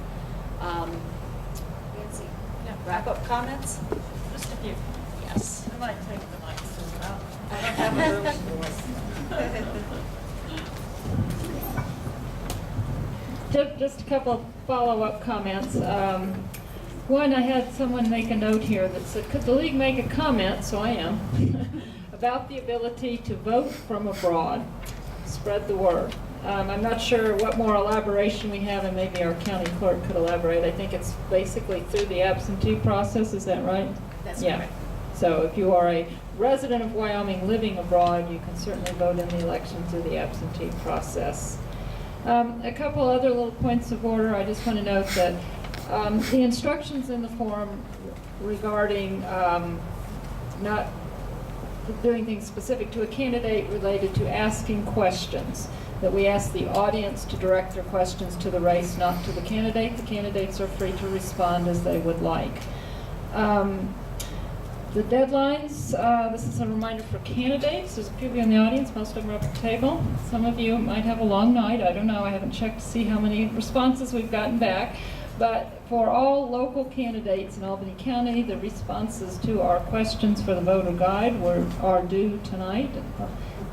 Nancy, wrap-up comments? Just a few. Yes. I might take the mic soon. I don't have a room voice. Just a couple of follow-up comments. One, I had someone make a note here that said, could the league make a comment, so I am, about the ability to vote from abroad, spread the word. I'm not sure what more elaboration we have, and maybe our county clerk could elaborate. I think it's basically through the absentee process, is that right? That's yeah. correct. So if you are a resident of Wyoming living abroad, you can certainly vote in the election through the absentee process. A couple other little points of order. I just want to note that the instructions in the form regarding not doing things specific to a candidate related to asking questions, that we ask the audience to direct their questions to the race, not to the candidate. The candidates are free to respond as they would like. The deadlines, this is a reminder for candidates. There's a few of you in the audience, most of them are at the table. Some of you might have a long night, I don't know, I haven't checked to see how many responses we've gotten back. But for all local candidates in Albany County, the responses to our questions for the voter guide are due tonight.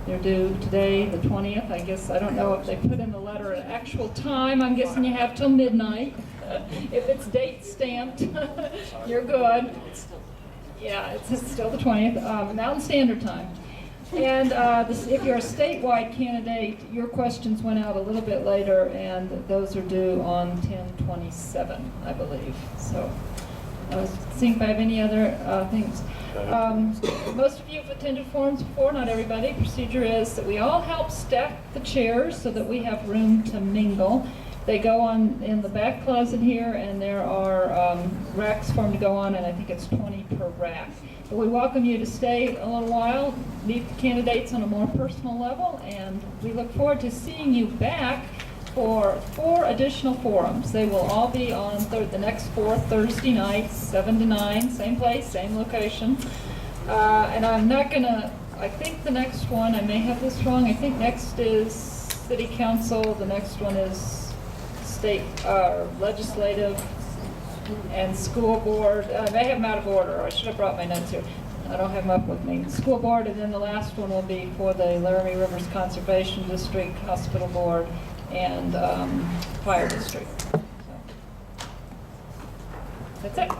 They're due today, the 20th. I guess, I don't know if they put in the letter an actual time. I'm guessing you have till midnight. If it's date stamped, you're good. Yeah, it's still the 20th, Mountain Standard Time. And if you're a statewide candidate, your questions went out a little bit later, and those are due on 10/27, I believe. So I was seeing if I have any other things. Most of you have attended forums before, not everybody. Procedure is that we all help stack the chairs so that we have room to mingle. They go on in the back closet here, and there are racks for them to go on, and I think it's 20 per rack. But we welcome you to stay a little while, meet the candidates on a more personal level, and we look forward to seeing you back for 4 additional forums. They will all be on the next 4 Thursday nights, 7 to 9, same place, same location. And I'm not gonna, I think the next one, I may have this wrong, I think next is City Council, the next one is State Legislative and School Board. I may have them out of order. I should have brought my notes here. I don't have them up with me. School Board, and then the last one will be for the Laramie Rivers Conservation District, Hospital Board, and Fire District. So, that's it.